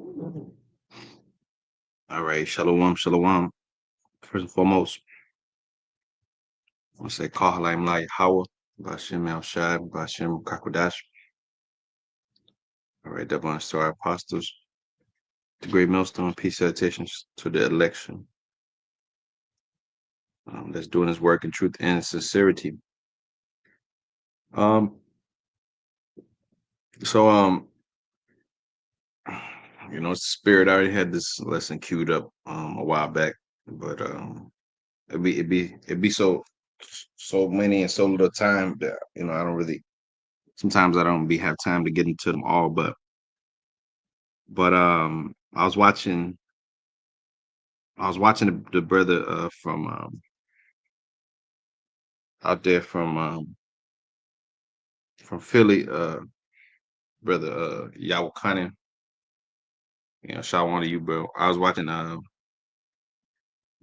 All right, shalom, shalom. First and foremost, I want to say Kahalaim Lai Hawa, Bashem El Shai, Bashem Kakwadash. All right, double on star apostles, the great millstone, peace salutations to the election. That's doing his work in truth and sincerity. Um, so Spirit already had this lesson queued up a while back, but it'd be so many and so little time that I don't really sometimes I don't have time to get into them all, but I was watching the brother from out there from Philly, brother Yawakanin. Shout out to you, bro. I was watching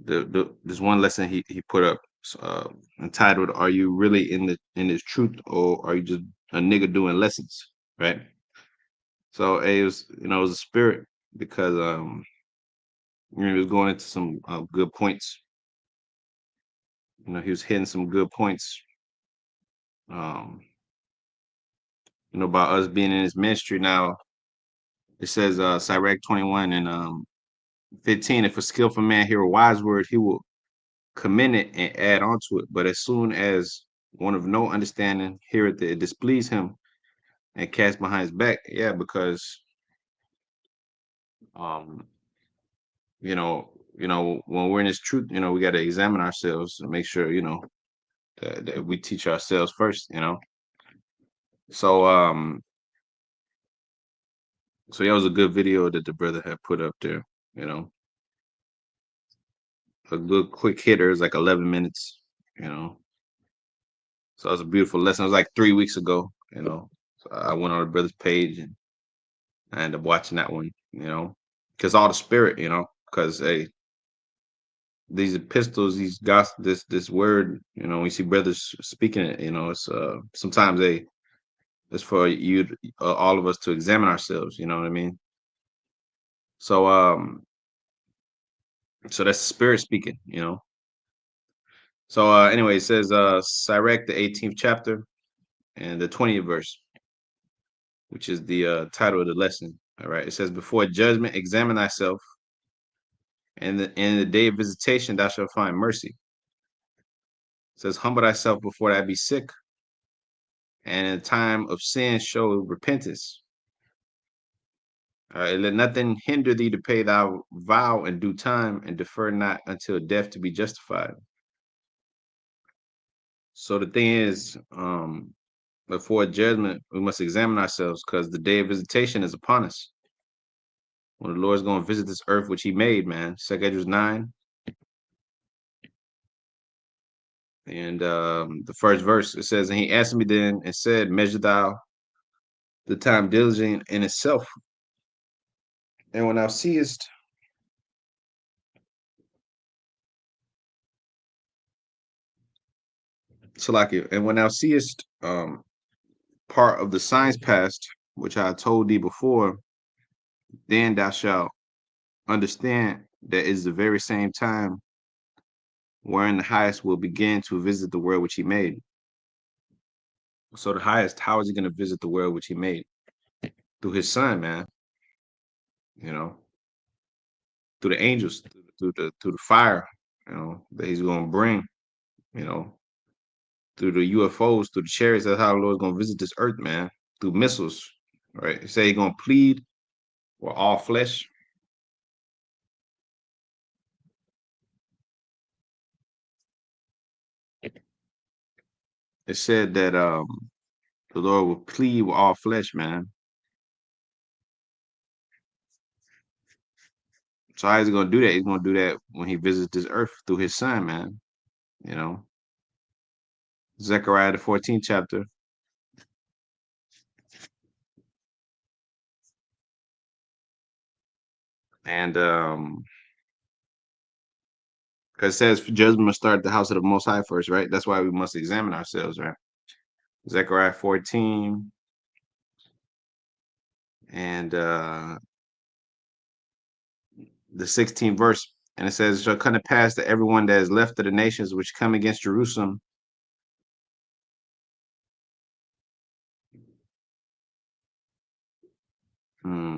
the this one lesson he put up uh entitled "Are you really in this truth, or are you just a nigga doing lessons?" Right. So it was it was a spirit because he was going into some good points. He was hitting some good points. Um, about us being in this ministry now. It says Sirach 21 and 15. If a skillful man hear a wise word, he will commend it and add on to it. But as soon as one of no understanding heareth it, it displease him and cast behind his back. Yeah, because um, when we're in this truth, we got to examine ourselves and make sure, that we teach ourselves first. So so yeah, it was a good video that the brother had put up there, you know. A good quick hitter is like 11 minutes, you know. So it was a beautiful lesson. It was like 3 weeks ago. So I went on the brother's page and I ended up watching that one. Because all the spirit. Because hey, these epistles, these gospel, this word, we see brothers speaking it. It's sometimes it's for you, all of us to examine ourselves. You know what I mean? So that's the spirit speaking. So anyway, it says Sirach, the 18th chapter and the 20th verse, which is the title of the lesson. All right. It says, before judgment, examine thyself, and in the day of visitation, thou shalt find mercy. It says, humble thyself before thou be sick, and in the time of sin, show repentance. All right. Let nothing hinder thee to pay thy vow in due time, and defer not until death to be justified. So the thing is, before judgment, we must examine ourselves because the day of visitation is upon us. When the Lord's going to visit this earth, which he made, man. 2 Esdras 9. And the first verse, it says, and he answered me then and said, measure thou the time diligent in itself. And when thou seest, and when thou seest part of the signs past, which I told thee before, then thou shalt understand that is the very same time wherein the highest will begin to visit the world which he made. So the highest, how is he going to visit the world which he made? Through his son, man. You know, through the angels, through the fire, that he's going to bring. You know, through the UFOs, through the chariots. That's how the Lord's going to visit this earth, man. Through missiles, right? He say he's going to plead with all flesh. It said that the Lord will plead with all flesh, man. So how is he going to do that? He's going to do that when he visits this earth through his son, man. You know, Zechariah the 14th chapter. And because it says judgment must start at the house of the Most High first, right? That's why we must examine ourselves, right? Zechariah 14 and the 16th verse, and it says, "It shall come to pass that everyone that is left of the nations which come against Jerusalem."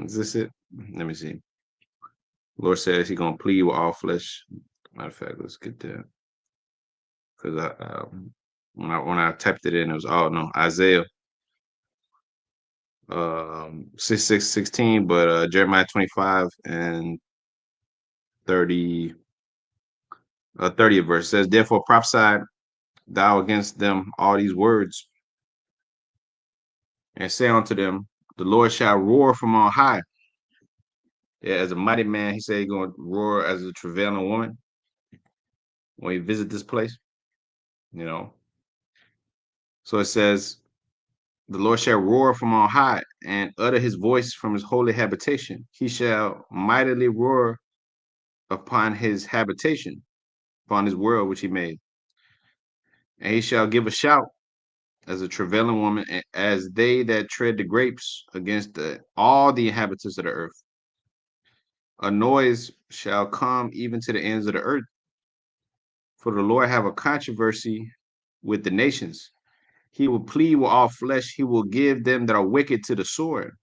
Is this it? Let me see. Lord says He's gonna plead with all flesh. Matter of fact, let's get there because when I typed it in, it was no Isaiah 16, but Jeremiah 25 and 30 30th verse says, "Therefore prophesy thou against them all these words, and say unto them, the Lord shall roar from on high." Yeah, as a mighty man, He said He's gonna roar as a travailing woman when He visit this place. You know, so it says, "The Lord shall roar from on high and utter His voice from His holy habitation. He shall mightily roar upon His habitation, upon His world which He made. And He shall give a shout as a travailing woman, as they that tread the grapes against all the inhabitants of the earth. A noise shall come even to the ends of the earth. For the Lord have a controversy with the nations. He will plead with all flesh. He will give them that are wicked to the sword.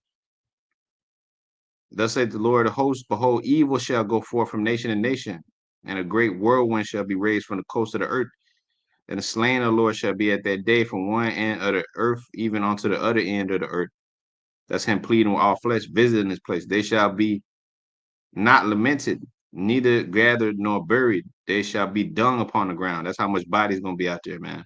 Thus saith the Lord of hosts, behold, evil shall go forth from nation to nation, and a great whirlwind shall be raised from the coast of the earth. And the slain of the Lord shall be at that day from one end of the earth even unto the other end of the earth. That's Him pleading with all flesh, visiting this place. They shall be not lamented, neither gathered nor buried. They shall be dung upon the ground. That's how much body's gonna be out there, man.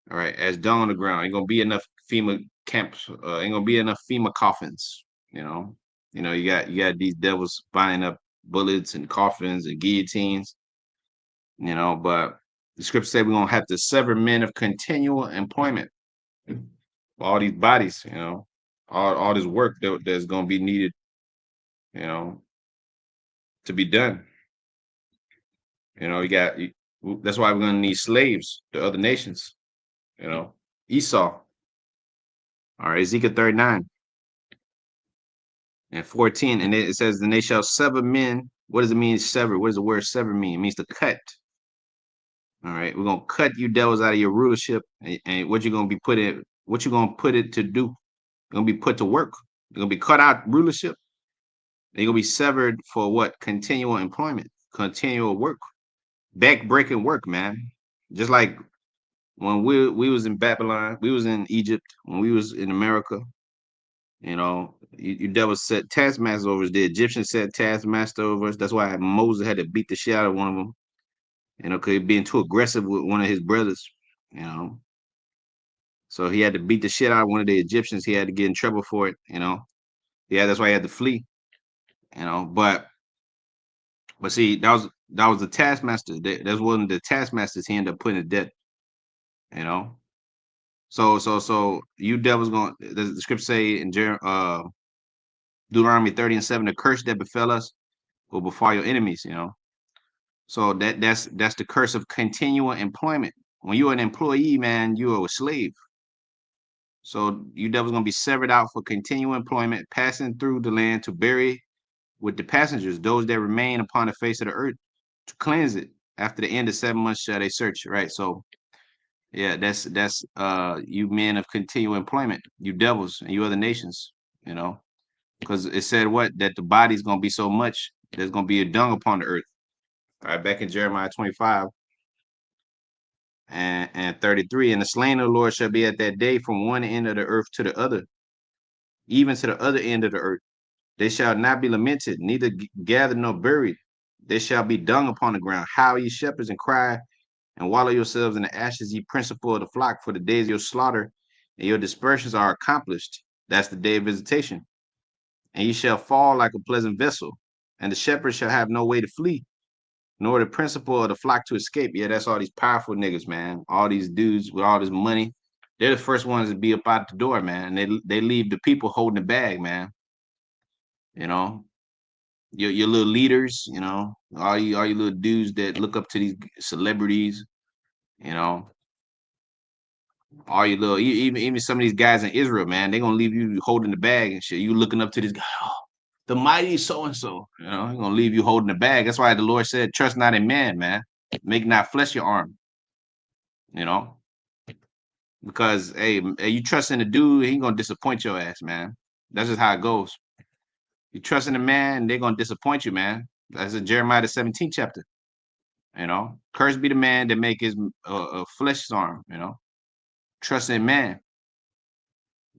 All right, as dung on the ground. Ain't gonna be enough FEMA camps. Ain't gonna be enough FEMA coffins. You know, you got these devils buying up bullets and coffins and guillotines. But the scripture said we're gonna have to sever men of continual employment. All these bodies, all this work that's gonna be needed, you know, to be done. That's why we're gonna need slaves to other nations. Esau. All right, Ezekiel 39 and 14, and it says, "And they shall sever men." What does it mean, sever? What does the word sever mean? It means to cut. All right, we're gonna cut you devils out of your rulership, and what you're gonna be put in, what you're gonna put it to do. You're gonna be put to work. You're gonna be cut out rulership. They're gonna be severed for what? Continual employment, continual work, back-breaking work, man. Just like when we was in Babylon, we was in Egypt, when we was in America, you devils set taskmaster over us. The Egyptians set taskmaster over us. That's why Moses had to beat the shit out of one of them, because he being too aggressive with one of his brothers, you know. So he had to beat the shit out of one of the Egyptians. He had to get in trouble for it. Yeah, that's why he had to flee, But see, that was the taskmaster. That wasn't the taskmasters he ended up putting to death, you know. So you devils going, the scripture say in Deuteronomy 30 and 7, the curse that befell us will befall your enemies. So that's the curse of continual employment. When you're an employee, man, you're a slave. So you devils gonna be severed out for continual employment, passing through the land to bury with the passengers, those that remain upon the face of the earth, to cleanse it. After the end of 7 months shall they search, right? So yeah, that's you men of continual employment, you devils and you other nations, because it said what? That the body's gonna be so much, there's gonna be a dung upon the earth. All right, back in Jeremiah 25 and 33, and the slain of the Lord shall be at that day from one end of the earth to the other, even to the other end of the earth. They shall not be lamented, neither gathered nor buried. They shall be dung upon the ground. Howl, ye shepherds, and cry, and wallow yourselves in the ashes, ye principal of the flock, for the days of your slaughter and your dispersions are accomplished. That's the day of visitation. And ye shall fall like a pleasant vessel, and the shepherds shall have no way to flee, nor the principal of the flock to escape. Yeah, that's all these powerful niggas, man. All these dudes with all this money. They're the first ones to be up out the door, man. They leave the people holding the bag, man. You know, your little leaders, all you little dudes that look up to these celebrities, you know, all you little even some of these guys in Israel, man, they gonna leave you holding the bag and shit. You looking up to this guy. Oh, the mighty so and so. He's gonna leave you holding the bag. That's why the Lord said, "Trust not in man, man. Make not flesh your arm." You know, because hey, you trust in the dude, he gonna disappoint your ass, man. That's just how it goes. You trust in the man, they're gonna disappoint you, man. That's in Jeremiah the 17th chapter. Cursed be the man that make his flesh arm. Trust in man.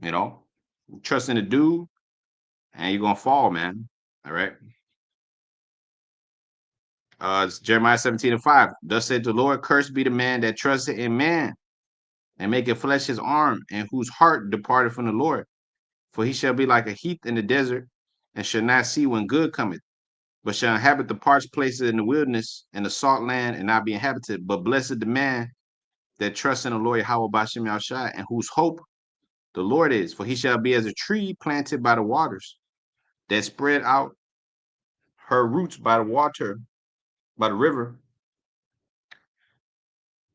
You know, trust in the dude, and you're gonna fall, man. All right. It's Jeremiah 17:5. Thus said the Lord, cursed be the man that trusted in man, and maketh flesh his arm, and whose heart departed from the Lord. For he shall be like a heath in the desert, and shall not see when good cometh, but shall inhabit the parched places in the wilderness, and the salt land, and not be inhabited. But blessed the man that trusts in the Lord Yahweh Bashem Yahushai, and whose hope the Lord is. For he shall be as a tree planted by the waters, that spread out her roots by the water, by the river,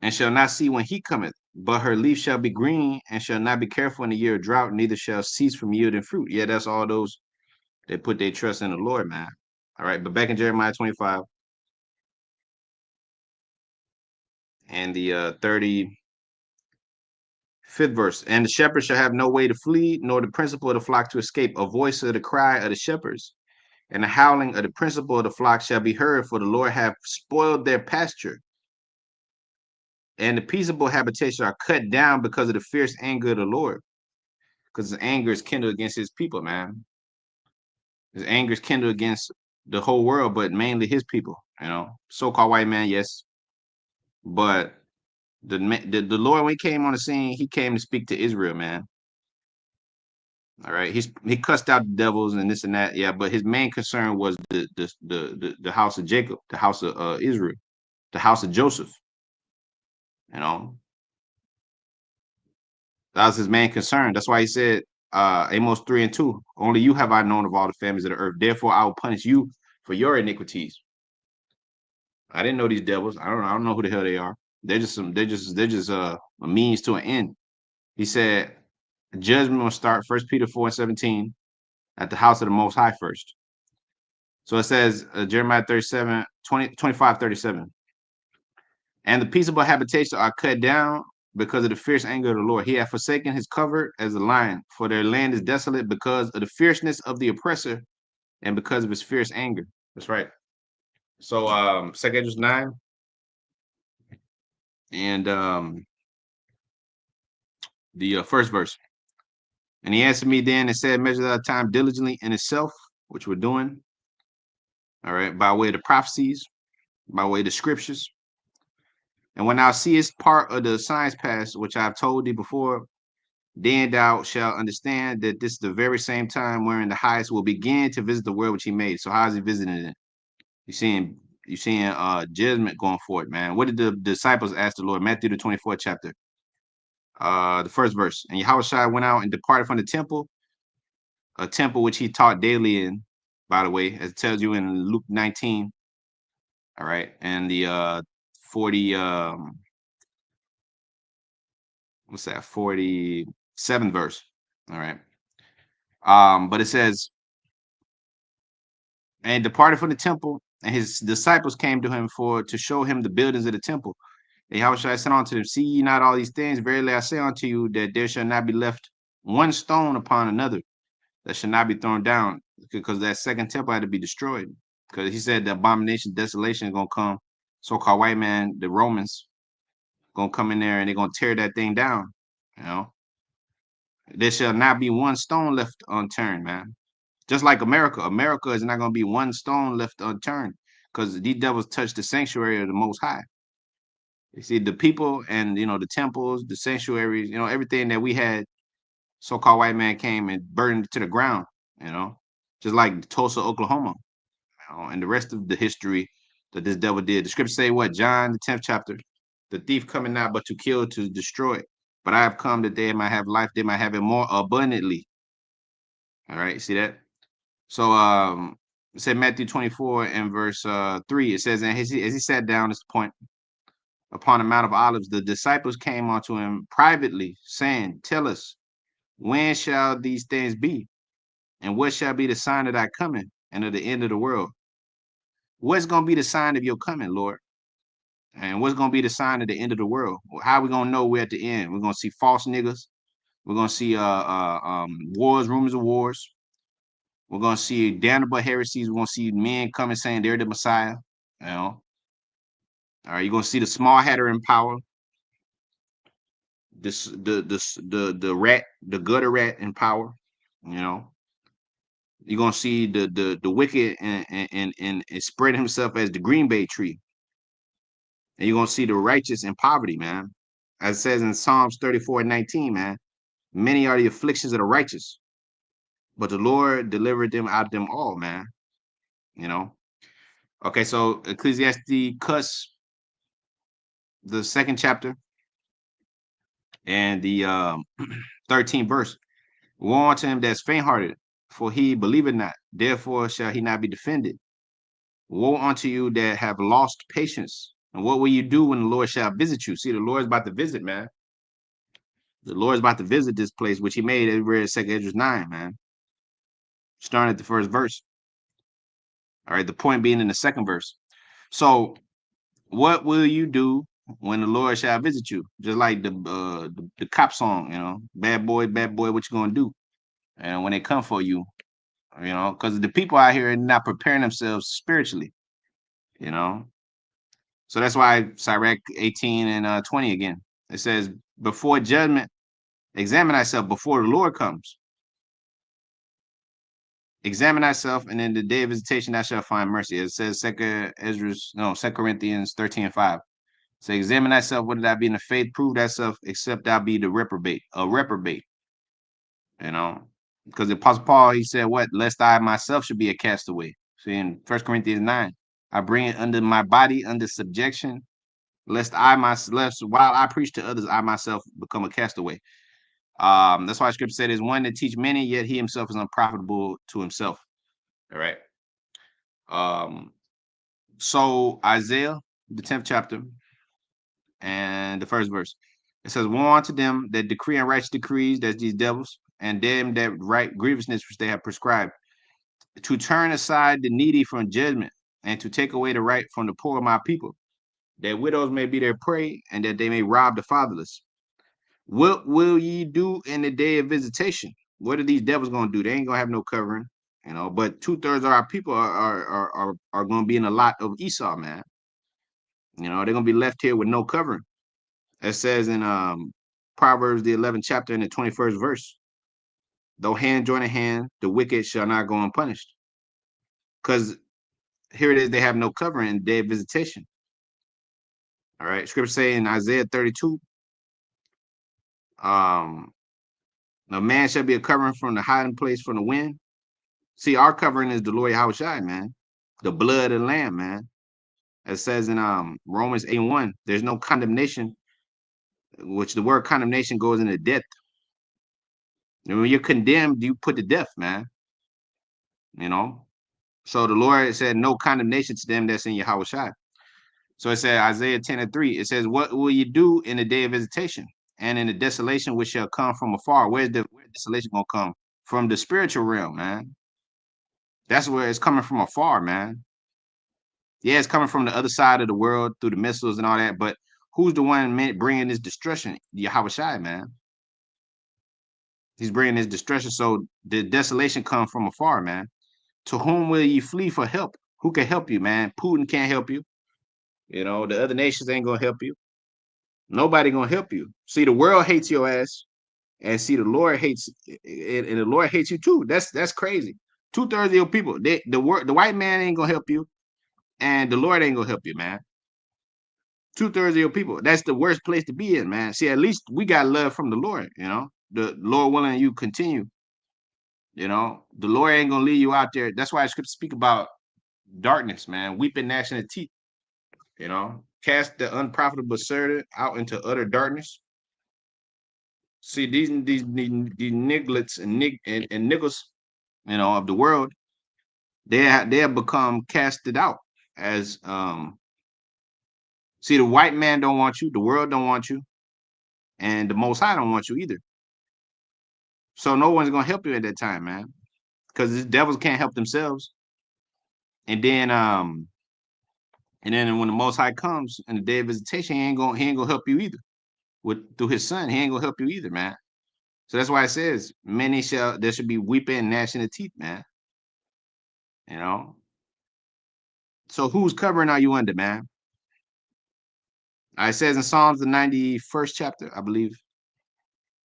and shall not see when heat cometh. But her leaf shall be green, and shall not be careful in the year of drought, neither shall cease from yielding fruit. Yeah, that's all those that put their trust in the Lord, man. All right, but back in Jeremiah 25 and the 35th verse. And the shepherd shall have no way to flee, nor the principal of the flock to escape. A voice of the cry of the shepherds, and the howling of the principal of the flock shall be heard, for the Lord hath spoiled their pasture. And the peaceable habitation are cut down because of the fierce anger of the Lord. Because his anger is kindled against his people, man. His anger is kindled against the whole world, but mainly his people, So-called white man, yes. But the Lord, when he came on the scene, he came to speak to Israel, man. All right. He cussed out the devils and this and that. Yeah, but his main concern was the house of Jacob, the house of Israel, the house of Joseph. You know, that was his main concern. That's why he said, Amos 3:2, only you have I known of all the families of the earth. Therefore, I will punish you for your iniquities. I didn't know these devils. I don't know who the hell they are. They're just a means to an end. He said, judgment will start 1 Peter 4:17 at the house of the Most High first. So it says, Jeremiah 25:37. And the peaceable habitations are cut down because of the fierce anger of the Lord. He hath forsaken his covert as a lion, for their land is desolate because of the fierceness of the oppressor and because of his fierce anger. That's right. So 2 Ezra 9 and the first verse. And he answered me then and said, measure thy time diligently in itself, which we're doing. All right, by way of the prophecies, by way of the scriptures. And when thou seest part of the signs past, which I have told thee before, then thou shalt understand that this is the very same time wherein the highest will begin to visit the world which he made. So how is he visiting it? You seeing judgment going forward, man. What did the disciples ask the Lord? Matthew the 24th chapter. The first verse. And Yahushua went out and departed from the temple, a temple which he taught daily in, by the way, as it tells you in Luke 19. All right. And the 40 what's that? 47th verse. All right. But it says, and departed from the temple, and his disciples came to him to show him the buildings of the temple. And Yahushua said unto them, see ye not all these things? Verily I say unto you that there shall not be left one stone upon another that shall not be thrown down, because that second temple had to be destroyed. Because he said the abomination, desolation is gonna come. So-called white man, the Romans, gonna come in there and they're gonna tear that thing down. There shall not be one stone left unturned, man. Just like America. America is not gonna be one stone left unturned, because these devils touch the sanctuary of the Most High. You see, the people and the temples, the sanctuaries, everything that we had, so-called white man came and burned it to the ground, you know, just like Tulsa, Oklahoma, and the rest of the history that this devil did. The scriptures say what? John, the 10th chapter, the thief coming not but to kill, to destroy. But I have come that they might have life, they might have it more abundantly. All right, see that? So it said Matthew 24 and verse 3, it says, and as he sat down, this point, upon the Mount of Olives, the disciples came unto him privately, saying, tell us, when shall these things be? And what shall be the sign of thy coming and of the end of the world? What's going to be the sign of your coming, Lord? And what's going to be the sign of the end of the world? How are we going to know we're at the end? We're going to see false niggas. We're going to see wars, rumors of wars. We're going to see damnable heresies. We're going to see men coming saying they're the Messiah. You know, all right, you're going to see the small hatter in power, this the rat, the gutter rat in power. You know, you're going to see the wicked and spread himself as the green bay tree. And you're going to see the righteous in poverty, man. As it says in Psalms 34:19, man, many are the afflictions of the righteous, but the Lord delivered them out of them all, man. You know. Okay, so Ecclesiastes cuss the second chapter and the 13th verse. Woe unto him that's faint-hearted, for he believeth not, therefore shall he not be defended. Woe unto you that have lost patience. And what will you do when the Lord shall visit you? See, the Lord's about to visit, man. The Lord's about to visit this place, which he made, as we read 2 Ezra 9, man. Starting at the first verse. All right, the point being in the second verse. So, what will you do when the Lord shall visit you? Just like the cop song, you know, bad boy, what you gonna do? And when they come for you, you know, because the people out here are not preparing themselves spiritually, you know. So that's why Sirach 18 and 20 again. It says, before judgment, examine thyself before the Lord comes. Examine thyself, and in the day of visitation thou shalt find mercy. It says 2 Corinthians 13:5. So examine thyself whether thou be in the faith, prove thyself, except thou be the reprobate, a reprobate. You know, because the Apostle Paul, he said, what? Lest I myself should be a castaway. See, in 1 Corinthians 9, I bring it under my body, under subjection, lest while I preach to others, I myself become a castaway. That's why scripture said, is one that teach many, yet he himself is unprofitable to himself. All right. So Isaiah, the 10th chapter, and the first verse. It says, woe unto them that decree and righteous decrees, that's these devils, and them that write grievousness which they have prescribed, to turn aside the needy from judgment, and to take away the right from the poor of my people, that widows may be their prey, and that they may rob the fatherless. What will ye do in the day of visitation? What are these devils going to do? They ain't going to have no covering, you know, but 2/3 of our people are going to be in a lot of Esau, man. You know, they're going to be left here with no covering. It says in Proverbs, the 11th chapter, and the 21st verse, though hand join in hand, the wicked shall not go unpunished. Because here it is, they have no covering in the day of visitation. All right. Scripture say in Isaiah 32, the man shall be a covering from the hiding place from the wind. See, our covering is the Lord Yahushua, man. The blood of the Lamb, man. It says in Romans 8:1, there's no condemnation, which the word condemnation goes into death. And when you're condemned, you put to death, man. You know. So the Lord said, no condemnation to them that's in Yahushua. So it said Isaiah 10:3. It says, what will you do in the day of visitation and in the desolation which shall come from afar? Where's desolation gonna come? From the spiritual realm, man. That's where it's coming from afar, man. Yeah, it's coming from the other side of the world through the missiles and all that, but who's the one bringing this destruction? Yahushua, man. He's bringing this destruction. So the desolation comes from afar, man. To whom will you flee for help? Who can help you, man? Putin can't help you. You know, the other nations ain't gonna help you. Nobody gonna help you. See, the world hates your ass, and see the Lord hates, and the Lord hates you too. That's crazy. 2/3 of your people, the white man ain't gonna help you, and the Lord ain't gonna help you, man. 2/3 of your people. That's the worst place to be in, man. See, at least we got love from the Lord. You know, the Lord willing you continue. You know, the Lord ain't gonna leave you out there. That's why scripture speak about darkness, man, weeping, gnashing of teeth. You know, cast the unprofitable servant out into utter darkness. See, these nigglets and niggles, you know, of the world, they have become casted out as see, the white man don't want you, the world don't want you, and the Most High don't want you either. So no one's gonna help you at that time, man. because the devils can't help themselves. And then when the Most High comes in the day of visitation, he ain't gonna help you either. With through his son, he ain't gonna help you either, man. So that's why it says, many shall there should be weeping and gnashing of teeth, man. You know. So whose covering are you under, man? It says in Psalms the 91st chapter, I believe,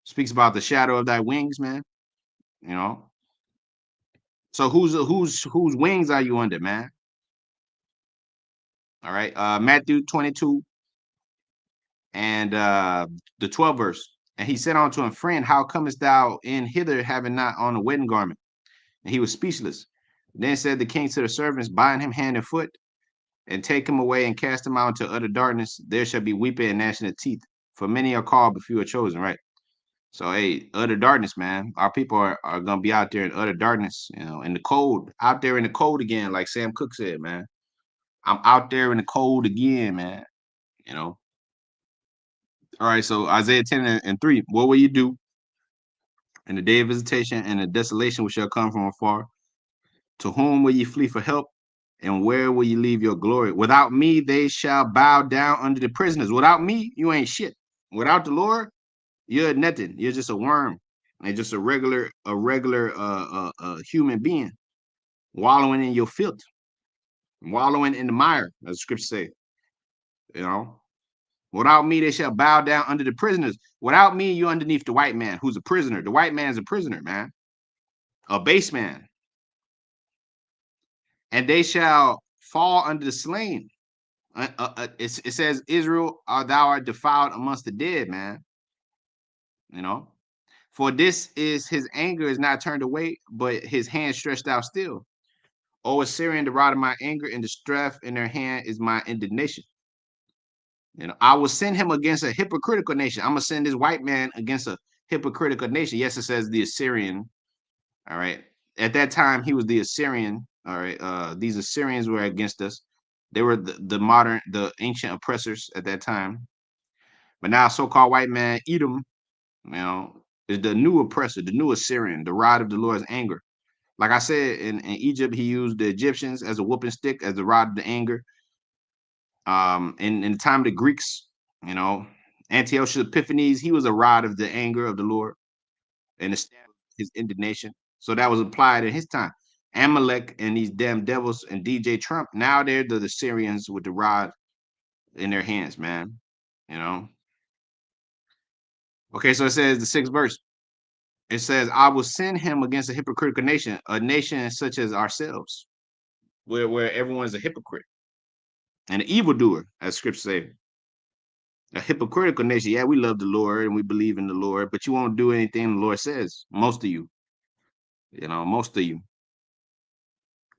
speaks about the shadow of thy wings, man. You know. So whose wings are you under, man? All right. Matthew 22 and the 12th verse. And he said unto him, Friend, how comest thou in hither having not on a wedding garment? And he was speechless. Then said the king to the servants, Bind him hand and foot, and take him away and cast him out into utter darkness. There shall be weeping and gnashing of teeth. For many are called, but few are chosen, right? So, hey, utter darkness, man. Our people are going to be out there in utter darkness, in the cold, out there in the cold again, like Sam Cooke said, man. I'm out there in the cold again, man. You know. All right, so Isaiah 10 and 3. What will you do in the day of visitation and the desolation which shall come from afar? To whom will ye flee for help? And where will you leave your glory? Without me, they shall bow down under the prisoners. Without me, you ain't shit. Without the Lord, you're nothing. You're just a worm and just a regular human being wallowing in your filth, wallowing in the mire, as the scripture say. You know, without me, they shall bow down under the prisoners. Without me, you're underneath the white man, who's a prisoner. The white man's a prisoner, man, a base man, and they shall fall under the slain. It says, Israel, thou art defiled amongst the dead, man. You know, for this is his anger is not turned away, but his hand stretched out still. O Assyrian, the rod of my anger and the strength in their hand is my indignation. I will send him against a hypocritical nation. I'm gonna send this white man against a hypocritical nation. Yes, it says the Assyrian. All right. At that time, he was the Assyrian. All right. These Assyrians were against us. They were the ancient oppressors at that time. But now, so-called white man Edom, is the new oppressor, the new Assyrian, the rod of the Lord's anger. Like I said, in Egypt, he used the Egyptians as a whooping stick, as the rod of the anger. In the time of the Greeks, Antiochus Epiphanes, he was a rod of the anger of the Lord and his indignation. So that was applied in his time. Amalek and these damn devils and DJ Trump, now they're the Syrians with the rod in their hands, man. Okay, so it says the 6th verse. It says, I will send him against a hypocritical nation, a nation such as ourselves, where everyone is a hypocrite and an evildoer, as scripture say. A hypocritical nation. Yeah, we love the Lord and we believe in the Lord, but you won't do anything the Lord says. Most of you, most of you.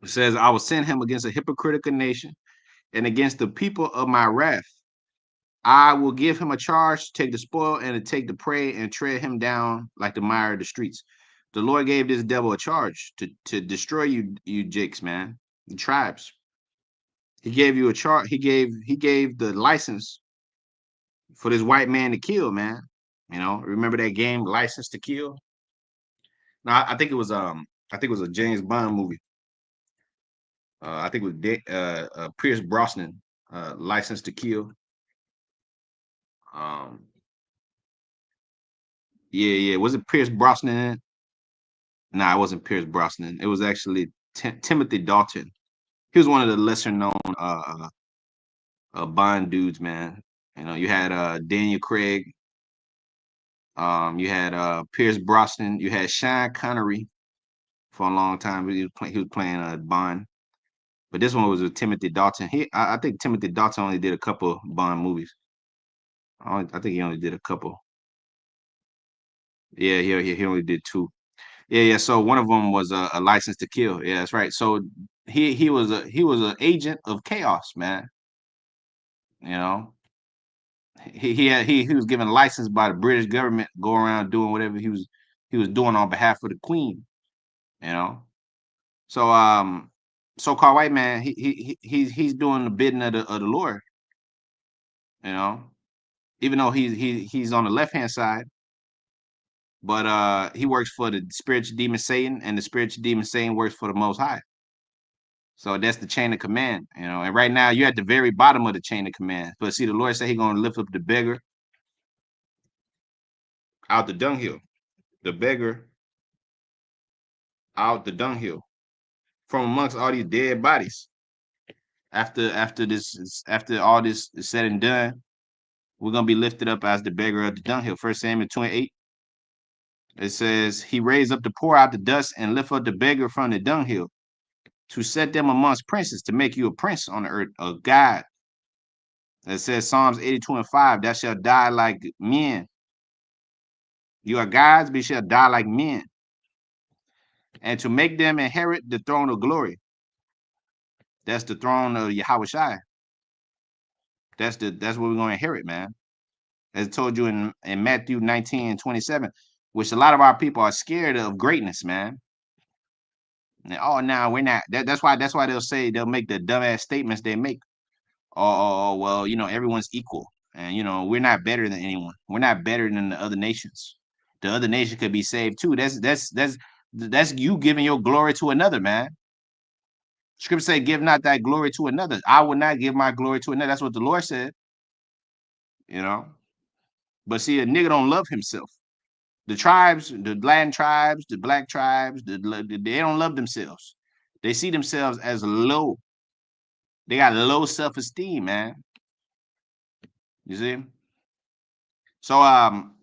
It says, I will send him against a hypocritical nation and against the people of my wrath. I will give him a charge to take the spoil and to take the prey and tread him down like the mire of the streets. The Lord gave this devil a charge to destroy you jakes, man, the tribes. He gave you a charge. He gave the license for this white man to kill, man. Remember that game, License to Kill? No, I think it was a James Bond movie. I think it was Pierce Brosnan, License to Kill. Um, yeah. Was it Pierce Brosnan in it? Nah, it wasn't Pierce Brosnan. It was actually Timothy Dalton. He was one of the lesser known Bond dudes, man. You had Daniel Craig. You had Pierce Brosnan. You had Sean Connery for a long time. He was playing Bond. But this one was with Timothy Dalton. I think Timothy Dalton only did a couple Bond movies. I think he only did a couple. Yeah, he only did two. Yeah. So one of them was a License to Kill. Yeah, that's right. So he was an agent of chaos, man. You know, he was given a license by the British government, go around doing whatever he was doing on behalf of the Queen. You know, so so-called white man, he's doing the bidding of the Lord. You know, even though he's on the left hand side, But he works for the spiritual demon Satan, and the spiritual demon Satan works for the Most High. So that's the chain of command, you know. And right now you're at the very bottom of the chain of command. But see, the Lord said He's gonna lift up the beggar out the dunghill. The beggar out the dunghill from amongst all these dead bodies. After all this is said and done, we're gonna be lifted up as the beggar of the dunghill. 1 Samuel 28. It says, He raised up the poor out the dust and lift up the beggar from the dunghill to set them amongst princes, to make you a prince on the earth, a God. It says Psalms 82:5, thou shalt die like men. You are gods, but you shall die like men. And to make them inherit the throne of glory. That's the throne of Yahweh Shai. That's what we're gonna inherit, man. As I told you in Matthew 19:27, which a lot of our people are scared of greatness, man. And, oh, no, we're not. That's why they'll make the dumbass statements they make. Well, you know, everyone's equal, and you know, we're not better than anyone. We're not better than the other nations. The other nation could be saved too. That's you giving your glory to another, man. Scripture say, "Give not thy glory to another." I will not give my glory to another. That's what the Lord said. You know, but see, a nigga don't love himself. The tribes, the Latin tribes, the black tribes, they don't love themselves. They see themselves as low. They got low self-esteem, man. You see? So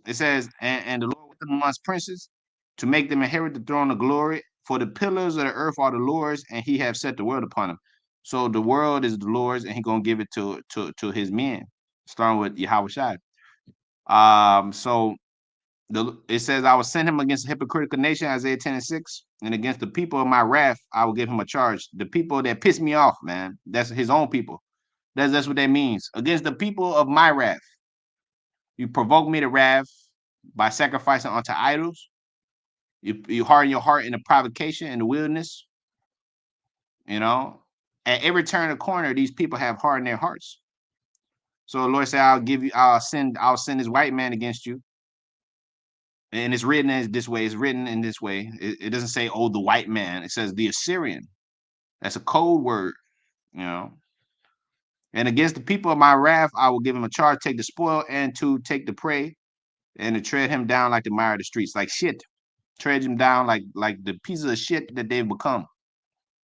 it says, and the Lord with them amongst princes, to make them inherit the throne of glory. For the pillars of the earth are the Lord's, and He have set the world upon them. So the world is the Lord's, and He gonna give it to His men, starting with Yahweh Shai. So it says, I will send him against a hypocritical nation, Isaiah 10:6, and against the people of my wrath, I will give him a charge. The people that piss me off, man, that's his own people. That's what that means. Against the people of my wrath, you provoke me to wrath by sacrificing unto idols. You harden your heart in the provocation in the wilderness. You know, at every turn of the corner, these people have hardened their hearts. So the Lord said, I'll send this white man against you. And it's written as this way. It's written in this way. It doesn't say, oh, the white man. It says the Assyrian. That's a code word, you know. And against the people of my wrath, I will give him a charge, take the spoil, and to take the prey, and to tread him down like the mire of the streets, like shit. Tread him down like the pieces of shit that they've become.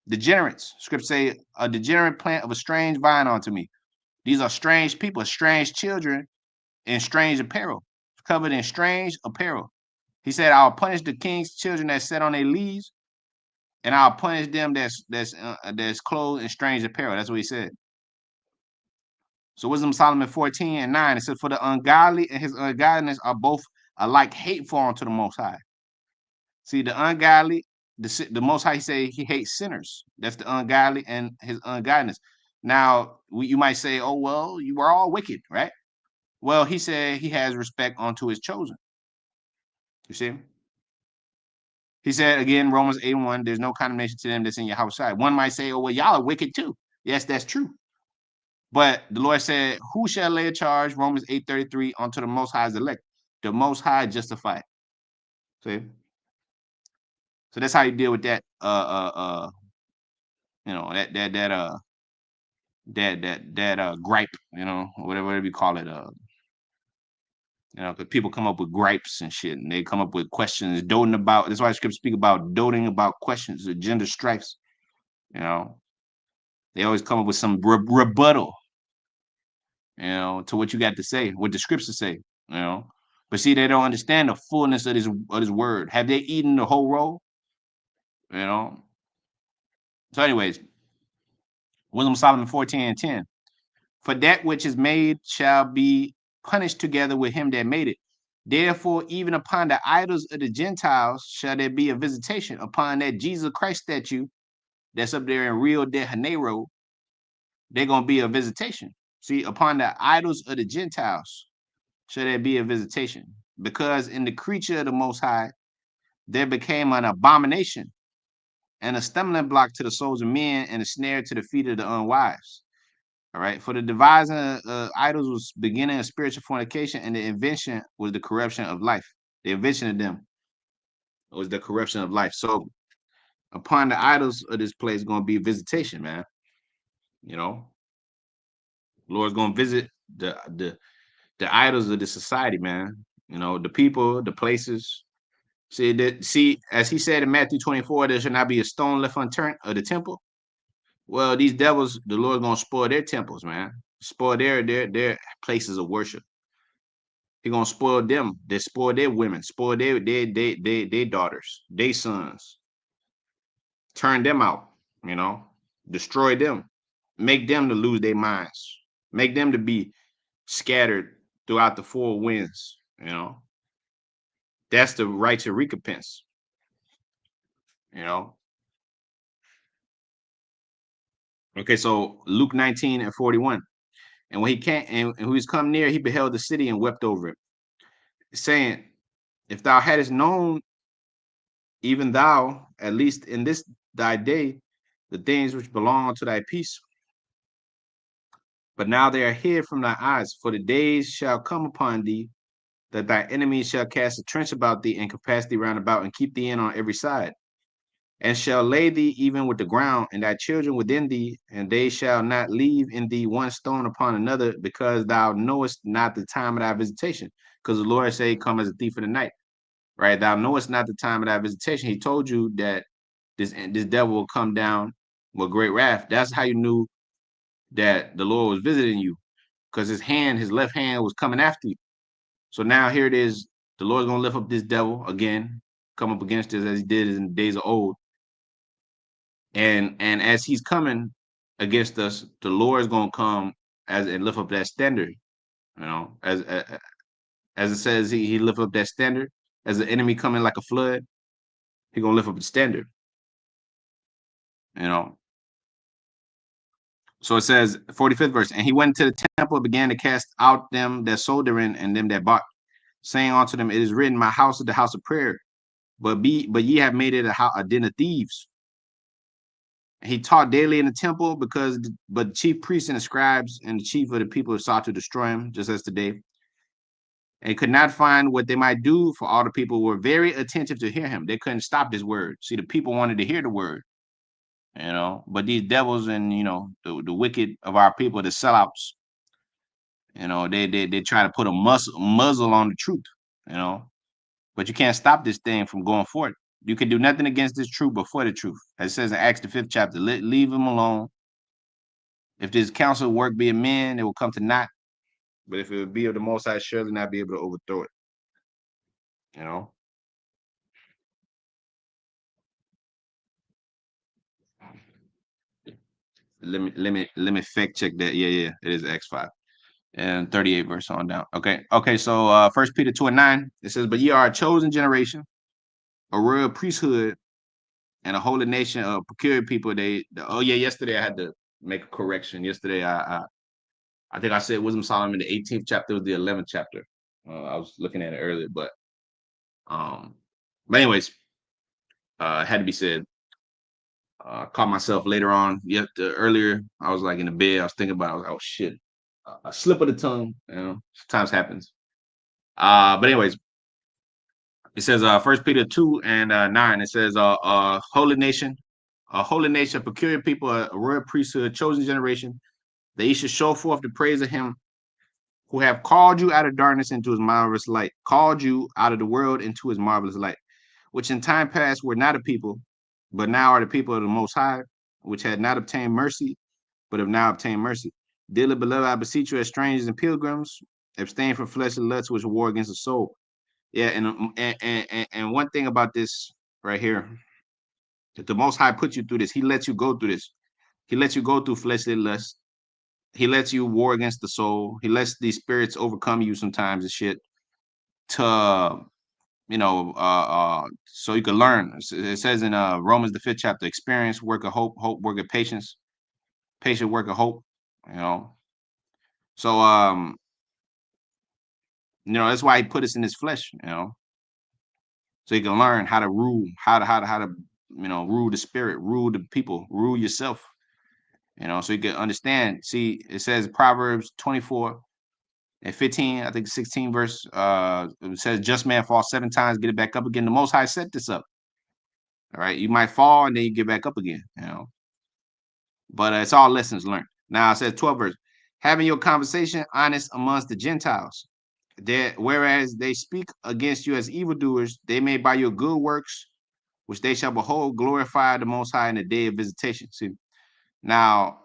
Degenerates. Scripture say, a degenerate plant of a strange vine unto me. These are strange people, strange children in strange apparel, covered in strange apparel. He said, I'll punish the king's children that sat on their leaves, and I'll punish them that's clothed in strange apparel. That's what he said. So Wisdom of Solomon 14:9, it says, for the ungodly and his ungodliness are both alike hateful unto the Most High. See, the ungodly, the Most High, he say he hates sinners. That's the ungodly and his ungodliness. Now, you might say, oh, well, you are all wicked, right? Well, he said he has respect unto his chosen. You see? He said again, Romans 8:1, there's no condemnation to them that's in your house side. One might say, oh, well, y'all are wicked too. Yes, that's true. But the Lord said, who shall lay a charge, Romans 8:33, unto the Most High's elect? The Most High justified. See? So that's how you deal with that, you know, that gripe, you know, whatever you call it, you know, because people come up with gripes and shit, and they come up with questions, doting about. That's why scripture speak about doting about questions, gender strifes. You know, they always come up with some rebuttal, you know, to what you got to say, what the scriptures say, you know. But see, they don't understand the fullness of this word. Have they eaten the whole roll? You know. So, anyways, Wisdom of Solomon 14:10. For that which is made shall be punished together with him that made it. Therefore, even upon the idols of the Gentiles shall there be a visitation. Upon that Jesus Christ statue that's up there in Rio de Janeiro, they're going to be a visitation. See, upon the idols of the Gentiles shall there be a visitation. Because in the creature of the Most High, there became an abomination and a stumbling block to the souls of men and a snare to the feet of the unwise. All right. For the devising idols was beginning of spiritual fornication, and the invention was the corruption of life. The invention of them was the corruption of life. So upon the idols of this place going to be visitation, man. You know, Lord's going to visit the idols of the society, man. You know, the people, the places. See, as he said in Matthew 24, there shall not be a stone left unturned of the temple. Well, these devils, the Lord gonna spoil their temples, man. Spoil their places of worship. He gonna spoil them. They spoil their women, spoil their daughters, their sons, turn them out, you know, destroy them, make them to lose their minds, make them to be scattered throughout the four winds, you know. That's the righteous recompense, you know. Okay, so Luke 19 and 41. And when he came and when he was come near, he beheld the city and wept over it, saying, if thou hadst known, even thou, at least in this thy day, the things which belong unto thy peace, but now they are hid from thy eyes, for the days shall come upon thee that thy enemies shall cast a trench about thee and compass thee round about and keep thee in on every side, and shall lay thee even with the ground and thy children within thee, and they shall not leave in thee one stone upon another, because thou knowest not the time of thy visitation. Because the Lord say, come as a thief in the night, right? Thou knowest not the time of thy visitation. He told you that this devil will come down with great wrath. That's how you knew that the Lord was visiting you, because his left hand was coming after you. So now here it is. The Lord's gonna lift up this devil again, come up against us as he did in the days of old. And as he's coming against us, the Lord is gonna come as and lift up that standard. You know, as it says, he lift up that standard as the enemy coming like a flood. He gonna lift up the standard. You know. So it says, 45th verse, and he went to the temple and began to cast out them that sold therein and them that bought, saying unto them, it is written, my house is the house of prayer, but ye have made it a den of thieves. He taught daily in the temple but the chief priests and the scribes and the chief of the people sought to destroy him, just as today, and could not find what they might do, for all the people were very attentive to hear him. They couldn't stop this word. See, the people wanted to hear the word, you know, but these devils and, you know, the wicked of our people, the sellouts, you know, they try to put a muzzle on the truth, you know, but you can't stop this thing from going forward. You can do nothing against this truth but for the truth. As it says in Acts the 5th chapter, leave him alone. If this counsel work be of men, it will come to naught. But if it would be of the Most High, surely not be able to overthrow it. You know. Let me fact check that. Yeah, it is X5 and 38 verse on down. Okay. So 1 Peter 2 and 9, it says, but ye are a chosen generation, a royal priesthood, and a holy nation of peculiar people. Oh yeah, yesterday I had to make a correction. Yesterday I think I said Wisdom Solomon the 18th chapter was the 11th chapter. I was looking at it earlier, um, but anyways, it had to be said. Caught myself later on. Earlier I was like in the bed. I was thinking about. I was like, oh shit, a slip of the tongue. You know, sometimes happens. But anyways, it says 1 Peter 2 and 9. It says holy nation, a holy nation, peculiar people, a royal priesthood, chosen generation. That ye should show forth the praise of him who have called you out of darkness into his marvelous light, called you out of the world into his marvelous light, which in time past were not a people, but now are the people of the Most High, which had not obtained mercy, but have now obtained mercy. Dearly beloved, I beseech you as strangers and pilgrims, abstain from fleshly lusts which war against the soul. Yeah, and one thing about this right here, that the Most High puts you through this, he lets you go through this. He lets you go through fleshly lusts. He lets you war against the soul. He lets these spirits overcome you sometimes and shit to, so you can learn. It says in Romans the 5th chapter, experience, work of hope, hope, work of patience, patient, work of hope, you know. So, that's why he put us in his flesh, so you can learn how to rule, how to rule the spirit, rule the people, rule yourself, so you can understand. See, it says Proverbs 24 At 15, I think 16 verse, it says, just man falls 7 times, get it back up again. The Most High set this up. All right. You might fall and then you get back up again, you know. But it's all lessons learned. Now it says 12 verse, having your conversation honest amongst the Gentiles, that whereas they speak against you as evildoers, they may by your good works, which they shall behold, glorify the Most High in the day of visitation. See, now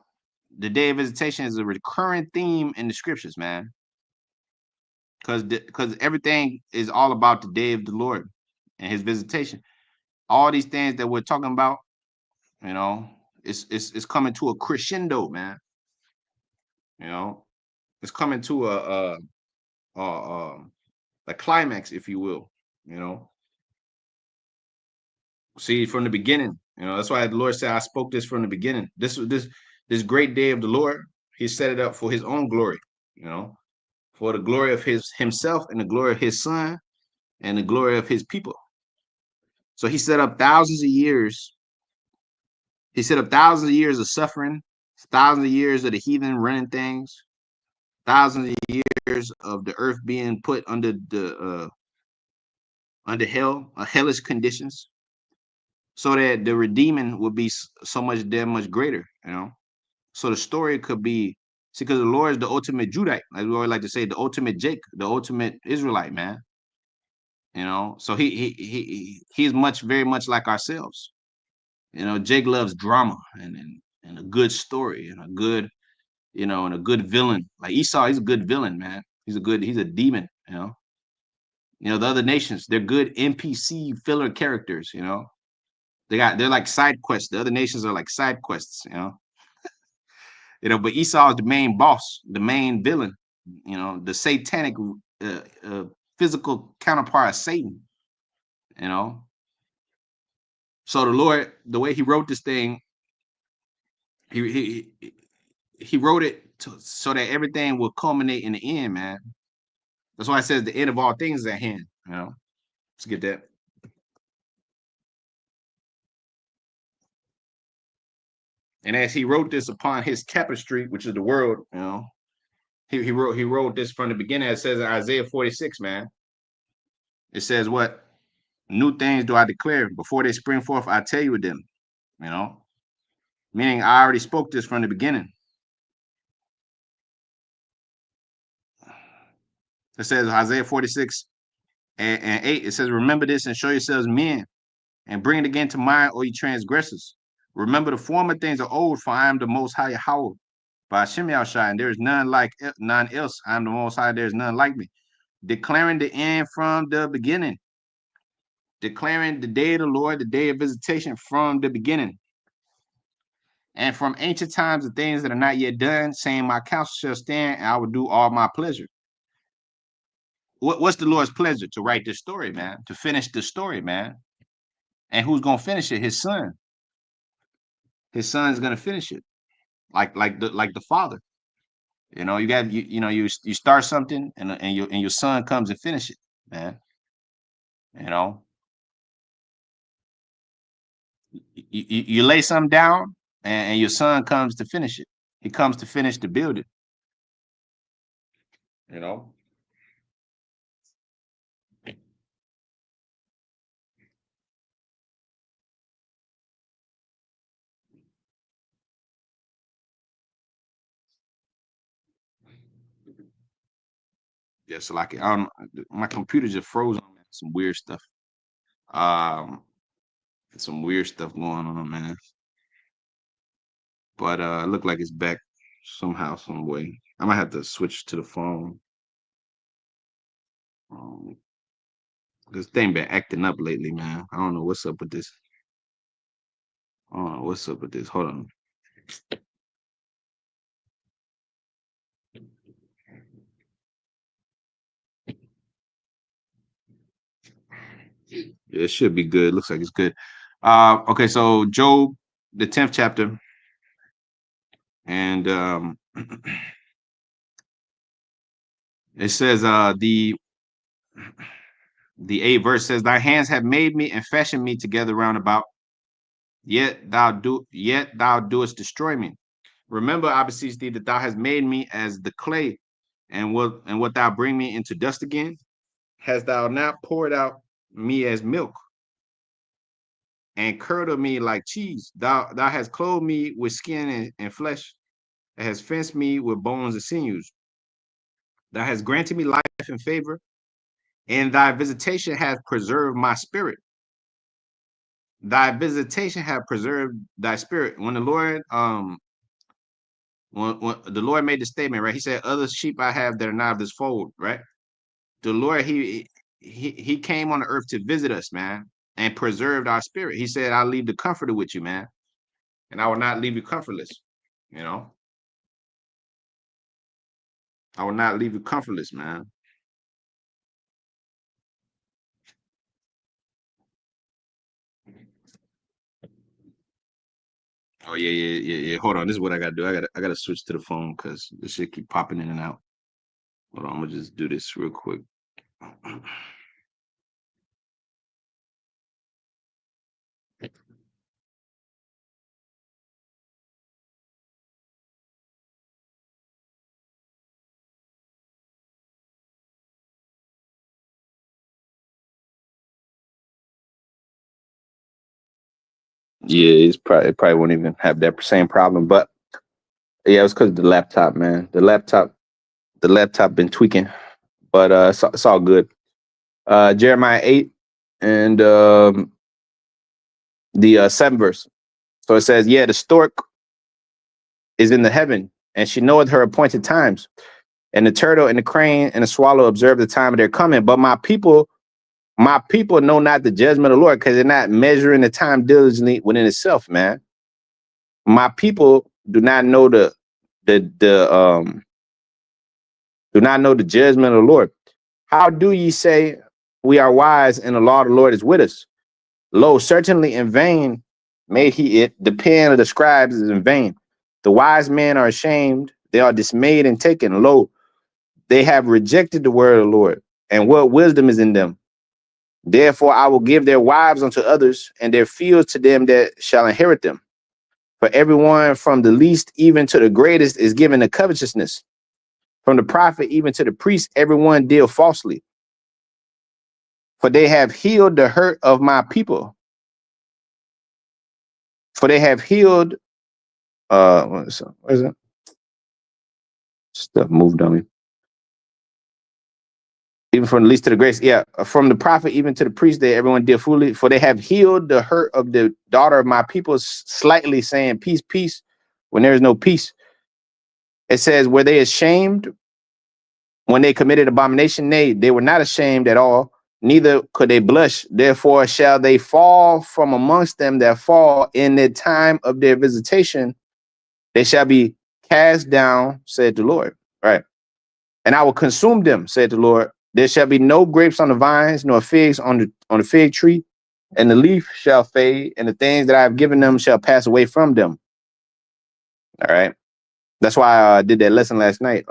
the day of visitation is a recurring theme in the scriptures, man, because everything is all about the day of the Lord and His visitation. All these things that we're talking about, you know, it's coming to a crescendo, man. You know, it's coming to a climax, if you will. You know, see from the beginning. You know, that's why the Lord said, "I spoke this from the beginning." This great day of the Lord, He set it up for His own glory. You know, for the glory of Himself and the glory of His Son and the glory of His people. So He set up thousands of years. He set up thousands of years of suffering, thousands of years of the heathen running things, thousands of years of the earth being put under hell, hellish conditions, so that the redeeming would be so much damn much greater, you know. So the story could be, see, because the Lord is the ultimate Judite, like we always like to say, the ultimate Jake, the ultimate Israelite, man. You know, so he's very much like ourselves. You know, Jake loves drama and a good story and a good, you know, and a good villain. Like Esau, he's a good villain, man. He's a demon, you know. You know, the other nations, they're good NPC filler characters, you know. They're like side quests. The other nations are like side quests, you know. You know, but Esau is the main boss, the main villain, you know, the satanic physical counterpart of Satan, you know. So the Lord, the way He wrote this thing, he wrote it so that everything will culminate in the end, man. That's why it says the end of all things is at hand, you know. Let's get that. And as He wrote this upon His tapestry, which is the world, you know, he wrote this from the beginning. It says in Isaiah 46, man. It says what? New things do I declare. Before they spring forth, I tell you them. You know, meaning I already spoke this from the beginning. It says Isaiah 46 and 8. It says, remember this and show yourselves men and bring it again to mind, O ye transgressors. Remember the former things are old, for I am the most high Yahweh. By Hashem Yahushua, and there is none else. I am the most high, there is none like me. Declaring the end from the beginning. Declaring the day of the Lord, the day of visitation from the beginning. And from ancient times, the things that are not yet done, saying, my counsel shall stand, and I will do all my pleasure. What's the Lord's pleasure? To write this story, man. To finish the story, man. And who's gonna finish it? His Son. His Son's gonna finish it, like the Father. You know, you start something, and your Son comes and finish it, man. You know, you lay something down, and your Son comes to finish it. He comes to finish the building. You know. Yeah, so like my computer just froze on some weird stuff. Um, some weird stuff going on, man. But it looked like it's back somehow, some way. I might have to switch to the phone. This thing been acting up lately, man. I don't know what's up with this. I don't know what's up with this. Hold on. Yeah, it should be good. Looks like it's good. Okay, so Job, the 10th chapter, and it says the 8th verse says, thy hands have made me and fashioned me together round about, yet thou doest destroy me. Remember, I beseech thee, that thou hast made me as the clay, And what thou bring me into dust again? Hast thou not poured out me as milk, and curdled me like cheese? Thou hast clothed me with skin and flesh, and hast fenced me with bones and sinews. Thou hast granted me life and favor, and thy visitation hath preserved my spirit. Thy visitation hath preserved thy spirit. When the Lord, when the Lord made the statement, right? He said, "Other sheep I have that are not of this fold," right? The Lord, he came on the earth to visit us, man, and preserved our spirit. He said, "I'll leave the comforter with you, man, and I will not leave you comfortless." You know, I will not leave you comfortless, man. Oh yeah. Hold on, this is what I gotta do. I gotta switch to the phone because this shit keep popping in and out. Hold on, I'm gonna just do this real quick. Yeah, it probably won't even have that same problem. But yeah, it was because of the laptop, man. The laptop been tweaking, but it's all good. Jeremiah 8 and the 7th verse. So it says, "Yeah, the stork is in the heaven, and she knoweth her appointed times. And the turtle and the crane and the swallow observe the time of their coming. But my people know not the judgment of the Lord," because they're not measuring the time diligently within itself, man. My people do not know the do not know the judgment of the Lord. How do ye say we are wise, and the law of the Lord is with us? Lo, certainly in vain made he it. The pen of the scribes is in vain. The wise men are ashamed. They are dismayed and taken. Lo, they have rejected the word of the Lord. And what wisdom is in them? Therefore, I will give their wives unto others, and their fields to them that shall inherit them. For everyone from the least even to the greatest is given to covetousness. From the prophet even to the priest, everyone deal falsely. For they have healed the hurt of my people. For they have healed what is it? Stuff moved on me. Even from the least to the greatest, yeah. From the prophet even to the priest, they everyone deal fully. For they have healed the hurt of the daughter of my people, slightly saying peace, peace, when there is no peace. It says, were they ashamed when they committed abomination? Nay, they were not ashamed at all, neither could they blush. Therefore shall they fall from amongst them that fall in the time of their visitation. They shall be cast down, said the Lord. Right. And I will consume them, said the Lord. There shall be no grapes on the vines, nor figs on the fig tree, and the leaf shall fade, and the things that I have given them shall pass away from them. All right. That's why I did that lesson last night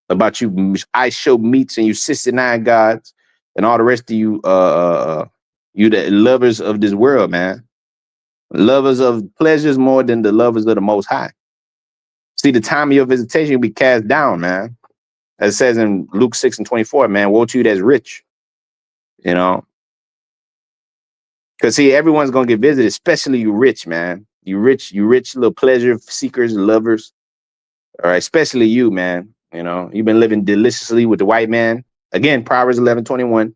about you. I show meats and you 69 gods, and all the rest of you, you the lovers of this world, man. Lovers of pleasures more than the lovers of the Most High. See, the time of your visitation will be cast down, man. As it says in Luke 6:24, man, woe to you that's rich, you know? Because see, everyone's gonna get visited, especially you rich, man. You rich little pleasure seekers, lovers. All right, especially you, man. You know, you've been living deliciously with the white man. Again, Proverbs 11:21.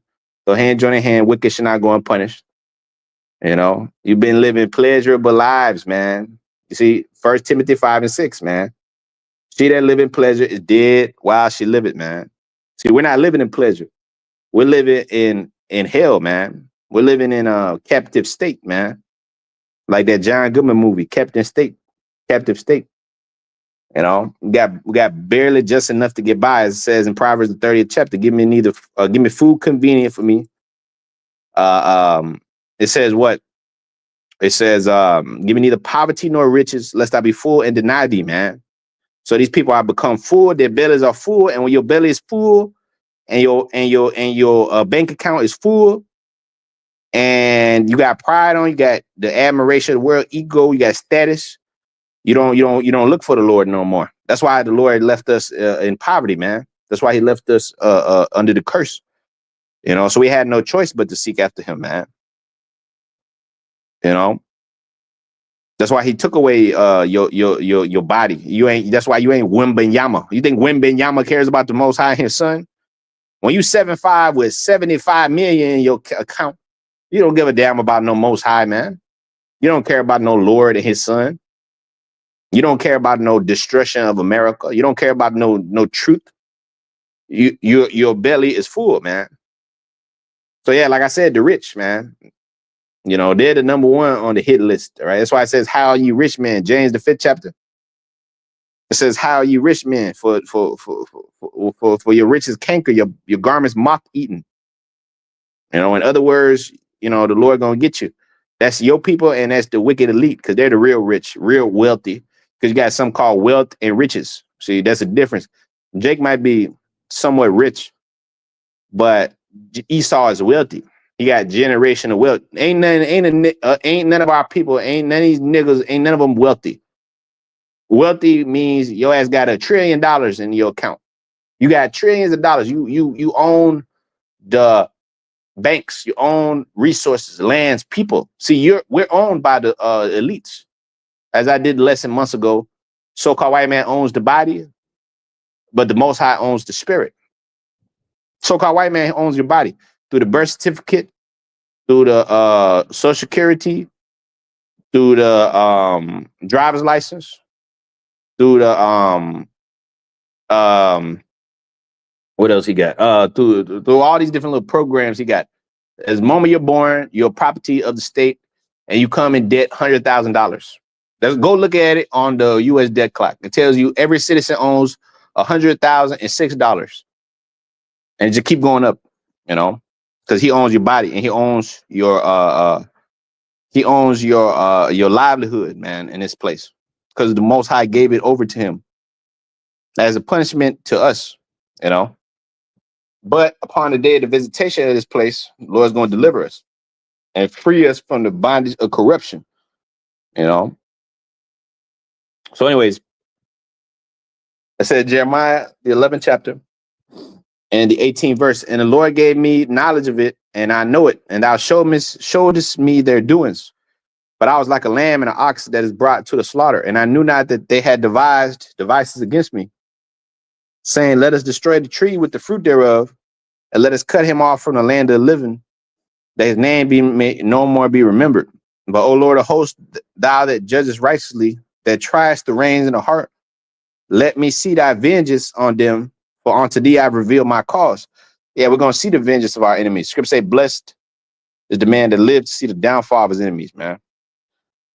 So hand join in hand, wicked shall not go unpunished. You know, you've been living pleasurable lives, man. You see, 1 Timothy 5:6, man. She that live in pleasure is dead while she liveth, man. See, we're not living in pleasure. We're living in hell, man. We're living in a captive state, man. Like that John Goodman movie, Captive State. You know, we got barely just enough to get by. As it says in Proverbs the 30th chapter, give me food convenient for me. It says what? It says, give me neither poverty nor riches, lest I be full and deny thee, man. So these people have become full, their bellies are full, and when your belly is full, and your bank account is full, and you got pride on, you got the admiration of the world, ego, you got status. You don't look for the Lord no more. That's why the Lord left us in poverty, man. That's why he left us under the curse. You know, so we had no choice but to seek after him, man. You know, that's why he took away your body. You ain't. That's why you ain't Wimbenyama. You think Wimbenyama cares about the Most High and his son? When you 7'5" with 75 million in your account, you don't give a damn about no Most High, man. You don't care about no Lord and his son. You don't care about no destruction of America. You don't care about no truth. Your belly is full, man. So yeah, like I said, the rich, man. You know, they're the number one on the hit list, right? That's why it says, "How are you rich men?" James the 5th chapter. It says, "How are you rich men? For your riches canker, your garments moth eaten." You know, in other words, you know, the Lord gonna get you. That's your people, and that's the wicked elite, because they're the real rich, real wealthy. Because you got something called wealth and riches. See, that's a difference. Jake might be somewhat rich, but Esau is wealthy. He got generational wealth. Ain't none of our people, ain't none of these niggas, ain't none of them wealthy. Wealthy means your ass got $1 trillion in your account. You got trillions of dollars. You own the banks, you own resources, lands, people. See, we're owned by the elites. As I did the lesson months ago, so-called white man owns the body, but the Most High owns the spirit. So-called white man owns your body through the birth certificate, through the social security, through the driver's license, through the what else he got? Through all these different little programs he got. As the moment you're born, you're property of the state, and you come in debt $100,000. Let's go look at it on the U.S. debt clock. It tells you every citizen owns $100,006, and just keep going up. You know, because he owns your body and he owns your livelihood, man, in this place. Because the Most High gave it over to him as a punishment to us. You know, but upon the day of the visitation of this place, the Lord's going to deliver us and free us from the bondage of corruption. You know. So, anyways, I said Jeremiah, the 11th chapter, and the 18th verse. And the Lord gave me knowledge of it, and I know it. And thou showedest me their doings. But I was like a lamb and an ox that is brought to the slaughter. And I knew not that they had devised devices against me, saying, "Let us destroy the tree with the fruit thereof, and let us cut him off from the land of the living, that his name may no more be remembered. But, O Lord of hosts, thou that judgest righteously, that triest the reins in the heart, let me see thy vengeance on them, for unto thee I've revealed my cause." Yeah, we're going to see the vengeance of our enemies. Scripture say, blessed is the man that lives to see the downfall of his enemies, man.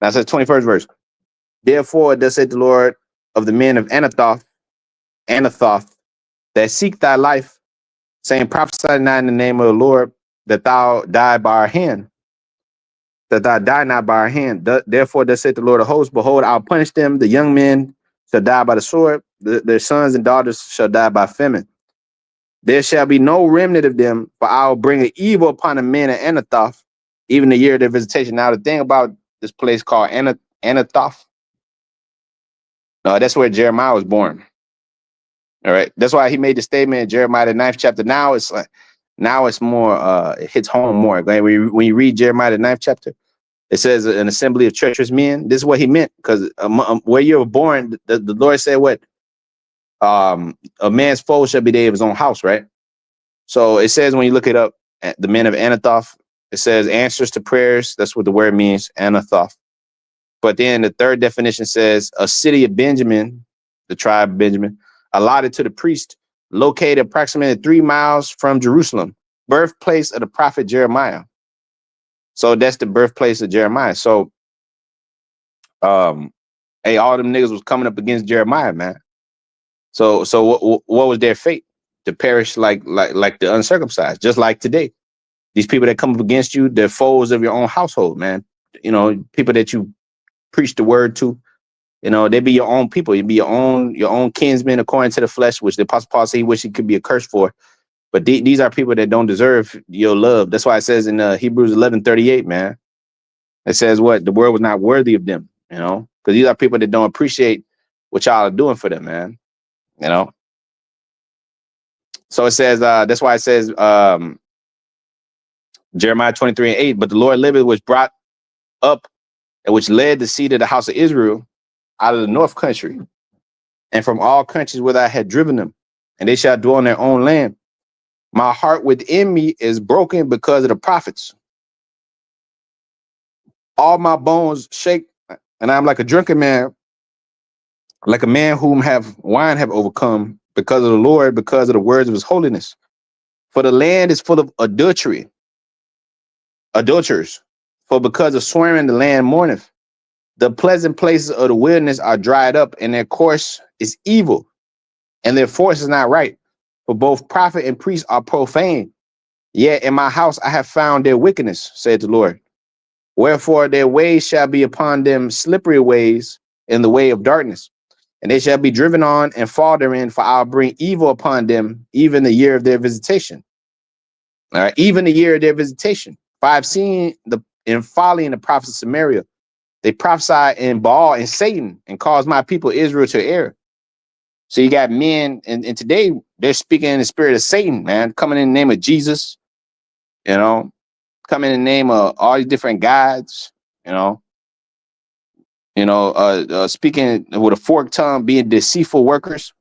Now it says 21st verse. Therefore, thus said the Lord of the men of Anathoth, that seek thy life, saying, prophesy not in the name of the Lord, that thou die by our hand, that thou die not by our hand. Therefore, thus said the Lord of hosts, behold, I'll punish them. The young men shall die by the sword. Their sons and daughters shall die by famine. There shall be no remnant of them, for I will bring an evil upon the men of Anathoth, even the year of their visitation. Now, the thing about this place called Anathoth, that's where Jeremiah was born. All right. That's why he made the statement in Jeremiah the 9th chapter. Now it's more, it hits home more. Like when you read Jeremiah the 9th chapter, it says an assembly of treacherous men. This is what he meant, because where you were born, the Lord said what? A man's foe shall be the of his own house, right? So it says, when you look it up, the men of Anathoth, it says answers to prayers. That's what the word means, Anathoth. But then the third definition says a city of Benjamin, the tribe of Benjamin, allotted to the priest, located approximately 3 miles from Jerusalem, birthplace of the prophet Jeremiah. So that's the birthplace of Jeremiah. So, hey, all them niggas was coming up against Jeremiah, man. So what was their fate? To perish like the uncircumcised, just like today. These people that come up against you, they're foes of your own household, man. You know, people that you preach the word to, you know, they be your own people. You be your own kinsmen according to the flesh, which the Apostle Paul said he wish he could be a curse for. But these are people that don't deserve your love. That's why it says in Hebrews 11:38, man. It says what? The world was not worthy of them, you know, because these are people that don't appreciate what y'all are doing for them, man. You know. So it says, that's why it says, Jeremiah 23:8, but the Lord liveth, which brought up and which led the seed of the house of Israel out of the north country, and from all countries whither I had driven them, and they shall dwell in their own land. My heart within me is broken because of the prophets. All my bones shake, and I'm like a drunken man, like a man whom wine have overcome, because of the Lord, because of the words of his holiness. For the land is full of adulterers. For because of swearing the land mourneth. The pleasant places of the wilderness are dried up, and their course is evil, and their force is not right. For both prophet and priest are profane. Yet in my house I have found their wickedness, said the Lord. Wherefore their ways shall be upon them slippery ways in the way of darkness, and they shall be driven on and fall therein, for I'll bring evil upon them, even the year of their visitation. All right, even the year of their visitation. For I've seen in folly in the prophets of Samaria. They prophesy in Baal and Satan and cause my people Israel to err. So you got men, and today they're speaking in the spirit of Satan, man, coming in the name of Jesus, you know, coming in the name of all these different gods, speaking with a forked tongue, being deceitful workers.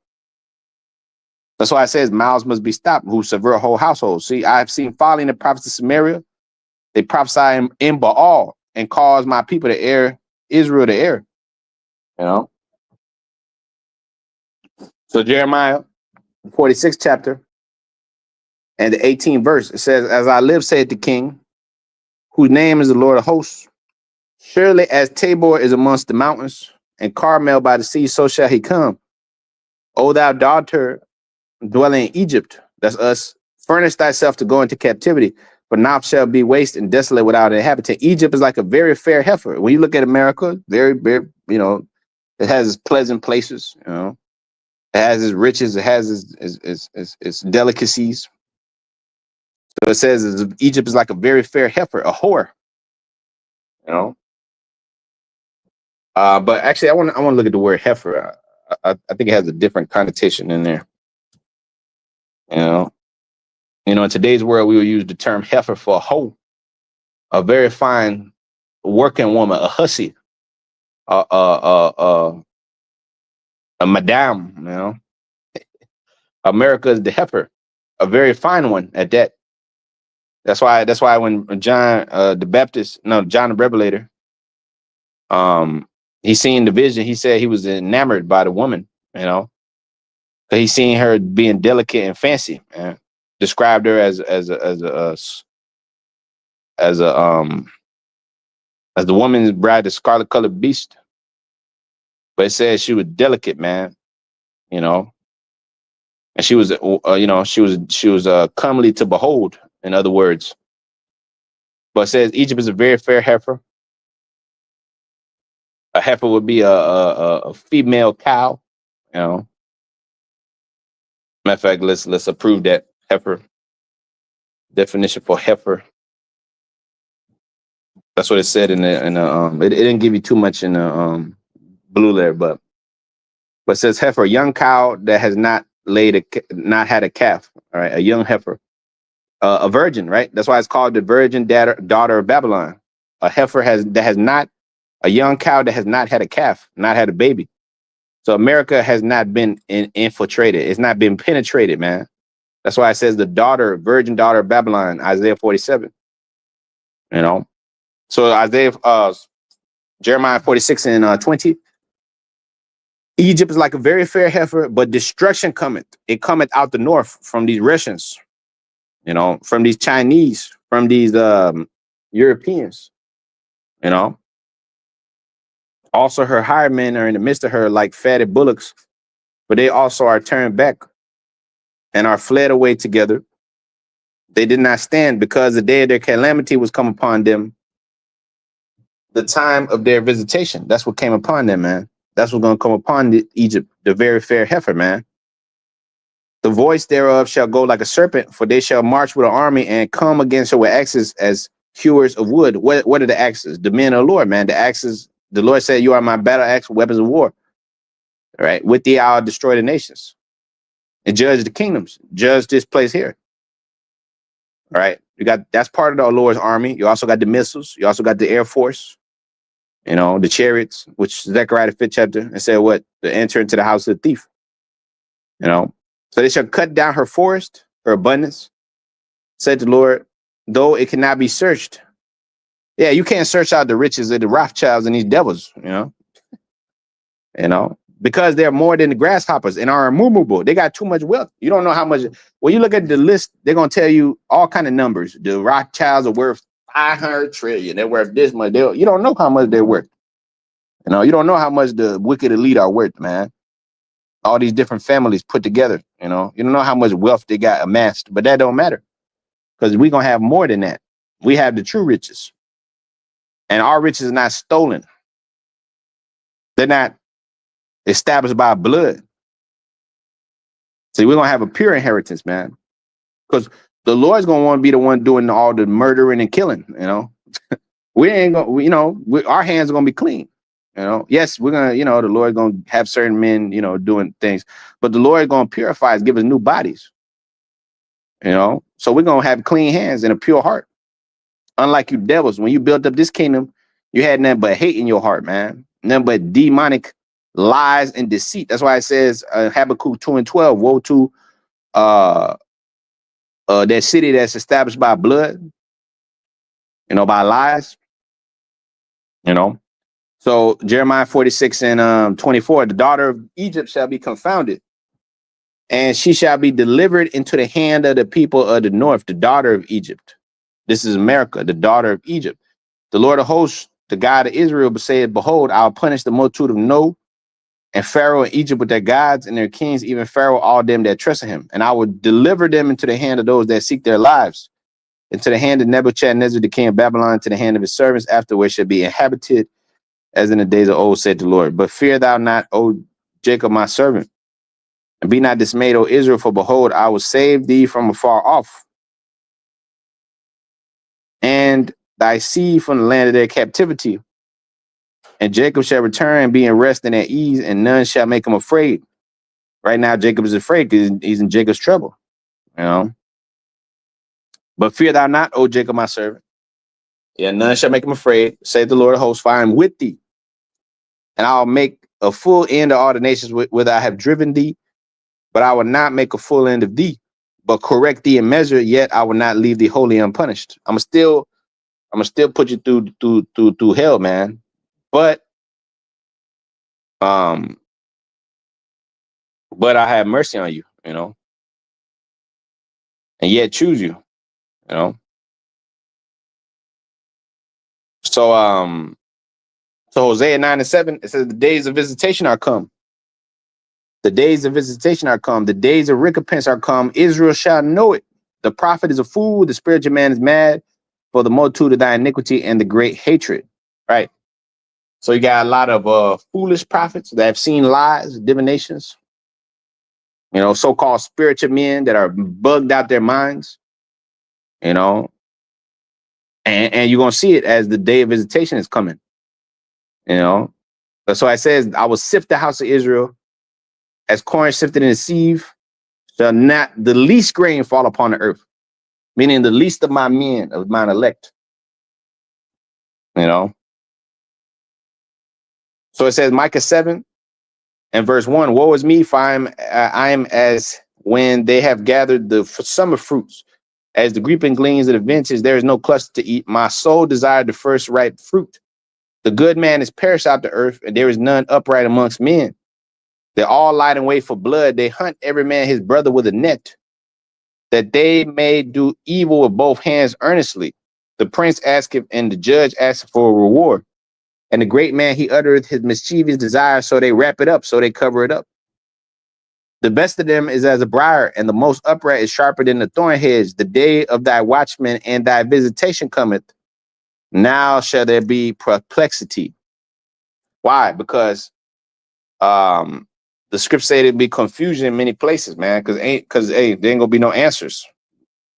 That's why it says mouths must be stopped who subvert whole households. See, I've seen folly in the prophets of Samaria. They prophesy in Baal and cause my people to err, Israel to err, you know. So Jeremiah 46th chapter and the 18th verse, it says, as I live, saith the king, whose name is the Lord of hosts, surely as Tabor is amongst the mountains, and Carmel by the sea, so shall he come. O thou daughter dwelling in Egypt, that's us, furnish thyself to go into captivity, for now shall be waste and desolate without an inhabitant. Egypt is like a very fair heifer. When you look at America, very, very, it has its pleasant places, it has its riches, it has its delicacies. So it says Egypt is like a very fair heifer, a whore, But actually, I want to look at the word heifer. I think it has a different connotation in there. In today's world, we will use the term heifer for a hoe, a very fine working woman, a hussy, a madame. America is the heifer, a very fine one at that. That's why when John the Revelator, he seen the vision, he said he was enamored by the woman, because he seen her being delicate and fancy, man. Described her as the woman's bride, the scarlet colored beast. But it says she was delicate, man, and she was she was comely to behold, in other words. But it says Egypt is a very fair heifer. A heifer would be a female cow, Matter of fact, let's approve that heifer. Definition for heifer. That's what it said in the it didn't give you too much in the blue letter, but it says heifer, a young cow that has not had a calf. All right, a young heifer, a virgin, right? That's why it's called the virgin daughter of Babylon. A heifer a young cow that has not had a calf, not had a baby. So America has not been infiltrated. It's not been penetrated, man. That's why it says the virgin daughter of Babylon, Isaiah 47. So Jeremiah 46 and 20. Egypt is like a very fair heifer, but destruction cometh. It cometh out the north from these Russians, from these Chinese, from these Europeans, Also, her hired men are in the midst of her like fatted bullocks, but they also are turned back and are fled away together. They did not stand because the day of their calamity was come upon them, the time of their visitation. That's what came upon them, man. That's what's going to come upon Egypt, the very fair heifer, man. The voice thereof shall go like a serpent, for they shall march with an army and come against her with axes as hewers of wood. What are the axes? The men of the Lord, man. The axes, the Lord said, you are my battle axe, weapons of war. right? With thee I'll destroy the nations and judge the kingdoms, judge this place here. All right. That's part of the Lord's army. You also got the missiles. You also got the Air Force, the chariots, which Zechariah the 5th chapter, and said what? To enter into the house of the thief. So they shall cut down her forest, her abundance, said the Lord, though it cannot be searched. Yeah, you can't search out the riches of the Rothschilds and these devils, because they're more than the grasshoppers and are immovable. They got too much wealth. You don't know how much. When you look at the list, they're going to tell you all kind of numbers. The Rothschilds are worth 500 trillion. They're worth this much. You don't know how much they're worth. You don't know how much the wicked elite are worth, man. All these different families put together, you don't know how much wealth they got amassed, but that don't matter because we're going to have more than that. We have the true riches, and our riches are not stolen. They're not established by blood. See, we're going to have a pure inheritance, man, because the Lord's going to want to be the one doing all the murdering and killing, we ain't going to, our hands are going to be clean. Yes, we're going to, the Lord going to have certain men, doing things, but the Lord going to purify us, give us new bodies, so we're going to have clean hands and a pure heart. Unlike you devils, when you built up this kingdom, you had nothing but hate in your heart, man. Nothing but demonic lies and deceit. That's why it says Habakkuk 2:12, woe to that city that's established by blood, by lies, So Jeremiah 46:24, the daughter of Egypt shall be confounded, and she shall be delivered into the hand of the people of the north, the daughter of Egypt. This is America, the daughter of Egypt. The Lord of hosts, the God of Israel, said, behold, I'll punish the multitude of No and Pharaoh and Egypt with their gods and their kings, even Pharaoh, all them that trust in him. And I will deliver them into the hand of those that seek their lives, into the hand of Nebuchadnezzar, the king of Babylon, to the hand of his servants, afterwards shall be inhabited as in the days of old, said the Lord. But fear thou not, O Jacob, my servant, and be not dismayed, O Israel, for behold, I will save thee from afar off, and thy seed from the land of their captivity. And Jacob shall return and be in rest and at ease, and none shall make him afraid. Right now, Jacob is afraid because he's in Jacob's trouble, But fear thou not, O Jacob, my servant. Yeah, none shall make him afraid, saith the Lord of hosts, for I am with thee. And I'll make a full end of all the nations whither I have driven thee, but I will not make a full end of thee, but correct thee in measure, yet I will not leave thee wholly unpunished. I'm gonna still put you through hell, man. But I have mercy on you, and yet choose you, So Hosea 9:7, it says the days of visitation are come. The days of visitation are come. The days of recompense are come. Israel shall know it. The prophet is a fool. The spiritual man is mad for the multitude of thy iniquity and the great hatred. Right. So you got a lot of foolish prophets that have seen lies, divinations, so-called spiritual men that are bugged out their minds, and you're going to see it as the day of visitation is coming, So it says, I will sift the house of Israel as corn sifted in a sieve, shall not the least grain fall upon the earth, meaning the least of my men, of mine elect, So it says Micah 7:1, woe is me, for I am as when they have gathered the summer fruits, as the reaping gleans of the vintage, there is no cluster to eat. My soul desired the first ripe fruit. The good man is perished out the earth, and there is none upright amongst men. They're all lying in wait for blood. They hunt every man his brother with a net, that they may do evil with both hands earnestly. The prince asketh, and the judge asketh for a reward. And the great man, he uttereth his mischievous desire, so they wrap it up, so they cover it up. The best of them is as a briar, and the most upright is sharper than the thorn hedge. The day of thy watchman and thy visitation cometh. Now shall there be perplexity. Why? Because the script say there'd be confusion in many places, man. Because there ain't gonna be no answers.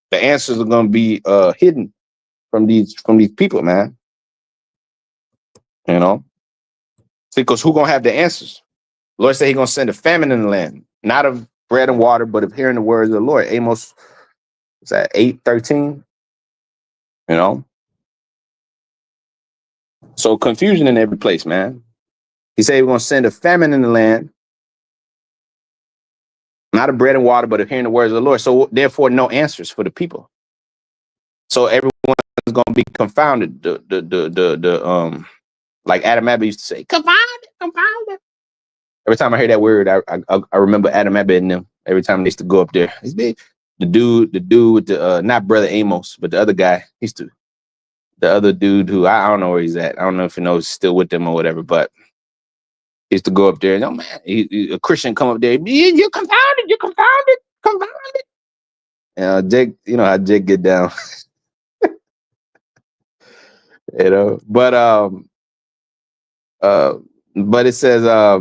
The answers are gonna be hidden from these people, man. See, because who gonna have the answers? Lord said he's going to send a famine in the land, not of bread and water, but of hearing the words of the Lord. Amos, was that 8:13? You know? So confusion in every place, man. He said he's going to send a famine in the land, not of bread and water, but of hearing the words of the Lord. So therefore, no answers for the people. So everyone is going to be confounded. Like Adam Abbott used to say, confounded, confounded. Every time I hear that word, I remember Adam Abbott and them. Every time they used to go up there, the dude with the not brother Amos, but the other guy. The other dude who I don't know where he's at. I don't know if he knows he's still with them or whatever, but he used to go up there and, oh man, a Christian come up there, you're confounded, confounded. Jake, you know how Jake get down. You know, but it says I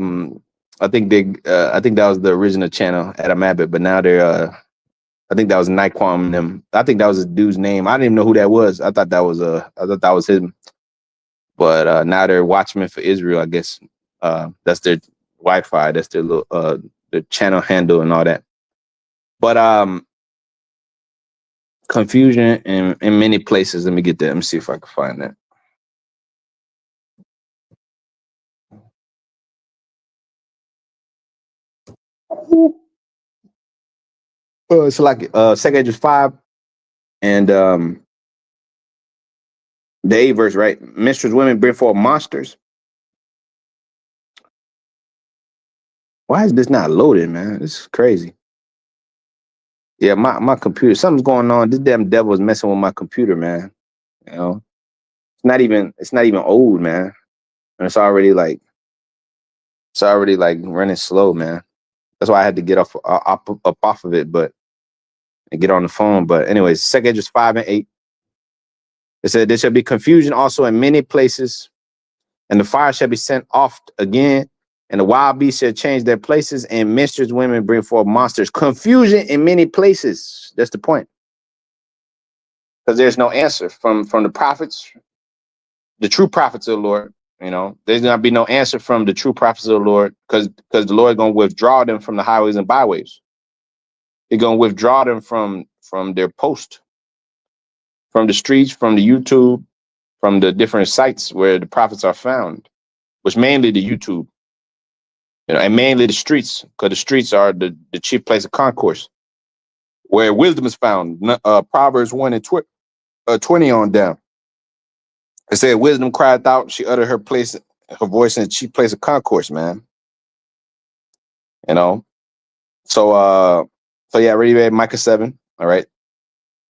think that was the original channel, Adam Abbott, but now they're I think that was Naquan and them. I think that was a dude's name. I didn't even know who that was. I thought that was him. But now they're Watchmen for Israel, I guess. That's their Wi-Fi, that's their little the channel handle and all that. But confusion in many places. Let me get that. Let me see if I can find that. It's like 2 Edges 5 and the 8th verse, right? Minstrels women bring forth monsters. Why is this not loaded, man? This is crazy. Yeah, my computer, something's going on. This damn devil is messing with my computer, man. You know, it's not even old, man. And it's already like running slow, man. That's why I had to get up off of it, and get on the phone. But anyways, 2 Edges 5 and 8. It said, there shall be confusion also in many places, and the fire shall be sent oft again, and the wild beasts shall change their places, and minstrels women bring forth monsters. Confusion in many places. That's the point. Because there's no answer from the prophets, the true prophets of the Lord. You know, there's gonna be no answer from the true prophets of the Lord, because the Lord is gonna withdraw them from the highways and byways. He's gonna withdraw them from their post, from the streets, from the YouTube, from the different sites where the prophets are found, which mainly the YouTube, you know, and mainly the streets, because the streets are the chief place of concourse, where wisdom is found. Proverbs 1 and 20 on down. It said, wisdom cried out, she uttered her voice in the chief place of concourse, man. You know? So yeah, read Micah 7. All right.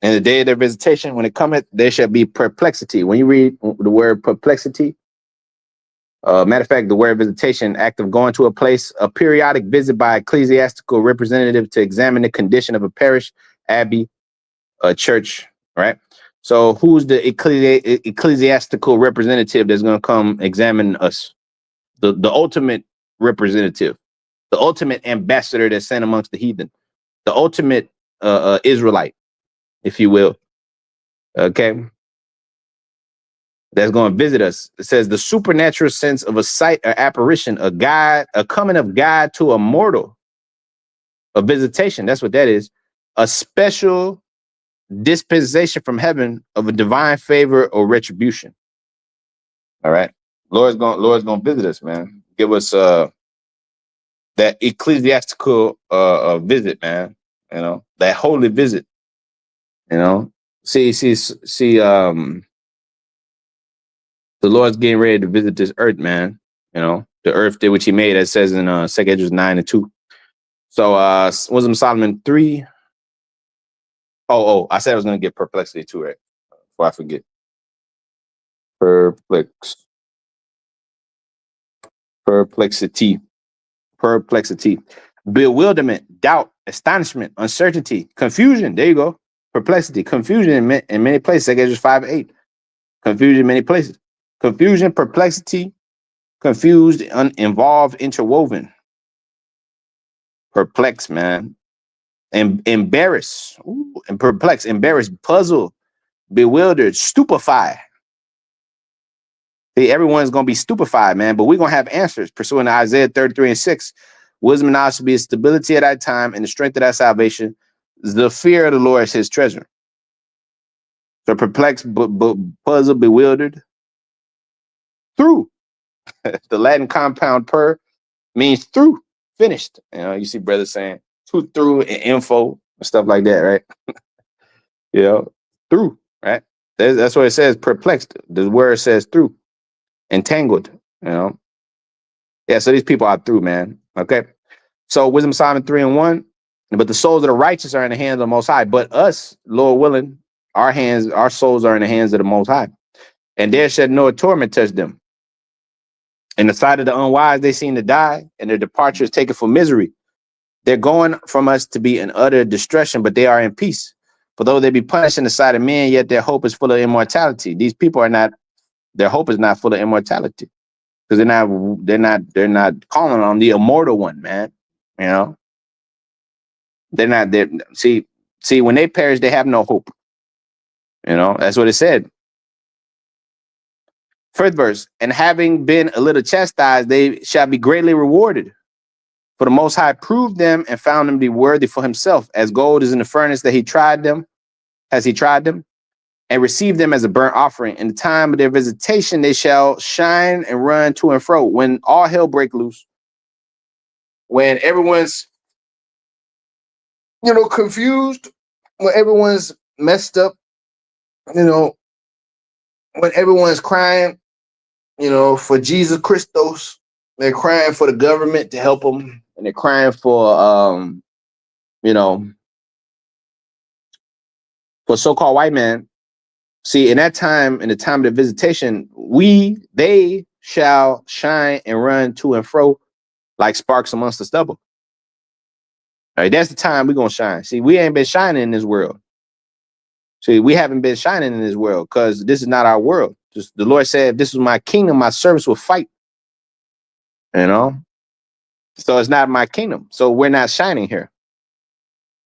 In the day of their visitation, when it cometh, there shall be perplexity. When you read the word perplexity, matter of fact, the word visitation, act of going to a place, a periodic visit by ecclesiastical representative to examine the condition of a parish, abbey, a church, right? So who's the ecclesiastical representative that's going to come examine us? The ultimate representative, the ultimate ambassador that's sent amongst the heathen, the ultimate Israelite, if you will. Okay. That's going to visit us. It says the supernatural sense of a sight or apparition, a guide, a coming of God to a mortal, a visitation. That's what that is. A special dispensation from heaven of a divine favor or retribution. All right. Lord's going to visit us, man. Give us that ecclesiastical visit, man. You know, that holy visit. You know, see, the Lord's getting ready to visit this earth, man. You know, the earth did which he made, as says in 2 Edges 9 and 2. So Wisdom of Solomon 3. Oh, I said I was gonna get perplexity too, right? Before I forget. Perplexity. Bewilderment, doubt, astonishment, uncertainty, confusion. There you go. Perplexity, confusion in many places. 2 Edges 5 and 8. Confusion in many places. Confusion, perplexity, confused, involved, interwoven. Perplexed, man. And embarrassed. And perplexed, embarrassed, puzzled, bewildered, stupefied. See, everyone's going to be stupefied, man, but we're going to have answers. Pursuing Isaiah 33:6, wisdom and knowledge should be a stability at that time and the strength of that salvation. The fear of the Lord is his treasure. So perplexed, puzzled, bewildered, through. The Latin compound per means through, finished. You see brothers saying through and info and stuff like that, right? Through, right? That's what it says, perplexed. The word says through, entangled, Yeah, so these people are through, man. Okay. So Wisdom Solomon 3:1. But the souls of the righteous are in the hands of the Most High. But us, Lord willing, our souls are in the hands of the Most High. And there shall no torment touch them. In the sight of the unwise, they seem to die, and their departure is taken for misery. They're going from us to be in utter destruction, but they are in peace. For though they be punished in the sight of men, yet their hope is full of immortality. These people their hope is not full of immortality. Because they're not calling on the immortal one, man. They're not there. See, when they perish, they have no hope. That's what it said. First verse, and having been a little chastised, they shall be greatly rewarded. For the Most High proved them and found them to be worthy for himself, as gold is in the furnace that he tried them, and received them as a burnt offering. In the time of their visitation, they shall shine and run to and fro. When all hell break loose, when everyone's, confused, when everyone's messed up, when everyone's crying, for Jesus Christos, they're crying for the government to help them, and they're crying for, for so-called white men. See, in that time, in the time of the visitation, they shall shine and run to and fro like sparks amongst the stubble. All right, that's the time we're going to shine. See, we ain't been shining in this world. See, we haven't been shining in this world because this is not our world. Just, the Lord said, if this was my kingdom, my servants would fight. So it's not my kingdom. So we're not shining here.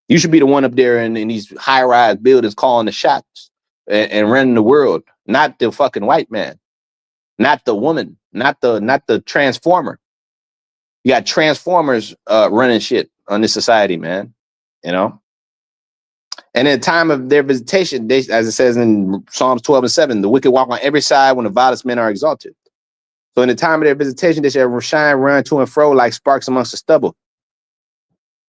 You should be the one up there in these high-rise buildings calling the shots and running the world, not the fucking white man, not the woman, not the transformer. You got transformers running shit on this society, man. And in the time of their visitation, they, as it says in Psalms 12:7, the wicked walk on every side when the vilest men are exalted. So in the time of their visitation, they shall shine, run to and fro like sparks amongst the stubble.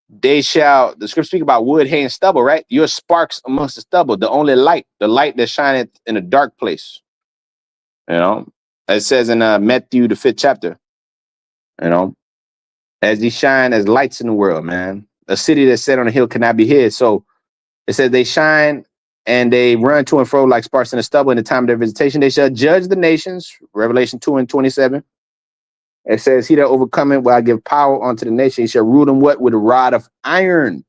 The scripture speak about wood, hay, and stubble, right? You're sparks amongst the stubble, the only light, the light that shineth in a dark place. It says in Matthew, the 5th chapter, as ye shine as lights in the world, man. A city that's set on a hill cannot be hid. So it says they shine and they run to and fro like sparks in the stubble. In the time of their visitation, they shall judge the nations. Revelation 2:27. It says, he that overcometh will I give power unto the nation. He shall rule them what? With a rod of iron.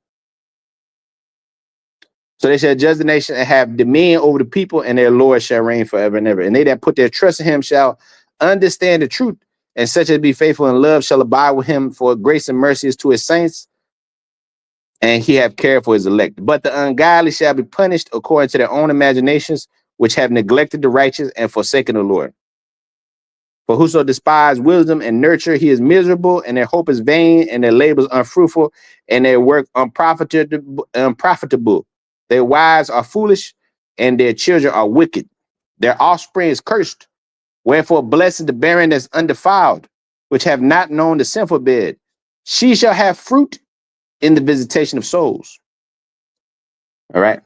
So they shall judge the nation and have dominion over the people, and their Lord shall reign forever and ever. And they that put their trust in him shall understand the truth, and such as be faithful in love shall abide with him, for grace and mercy is to his saints, and he have care for his elect. But the ungodly shall be punished according to their own imaginations, which have neglected the righteous and forsaken the Lord. For whoso despise wisdom and nurture, he is miserable, and their hope is vain, and their labors unfruitful, and their work unprofitable. Their wives are foolish, and their children are wicked. Their offspring is cursed. Wherefore blessed is the barren that's undefiled, which have not known the sinful bed. She shall have fruit in the visitation of souls. All right.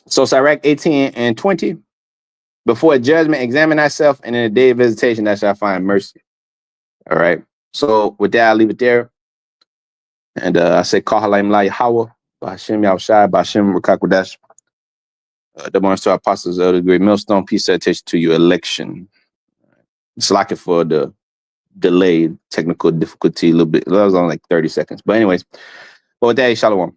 So Sirach 18:20. Before judgment, examine thyself, and in the day of visitation, thou shalt find mercy. All right. So with that, I'll leave it there. And I say, Kahalaim La Yahweh, Ba'Hashem Yahushai, Ba'Hashem Rakakwadash. The monster apostles of the great millstone, peace, salutation to you, election. It's like it for the delayed technical difficulty a little bit. That was only like 30 seconds. But anyways, with that, shalom.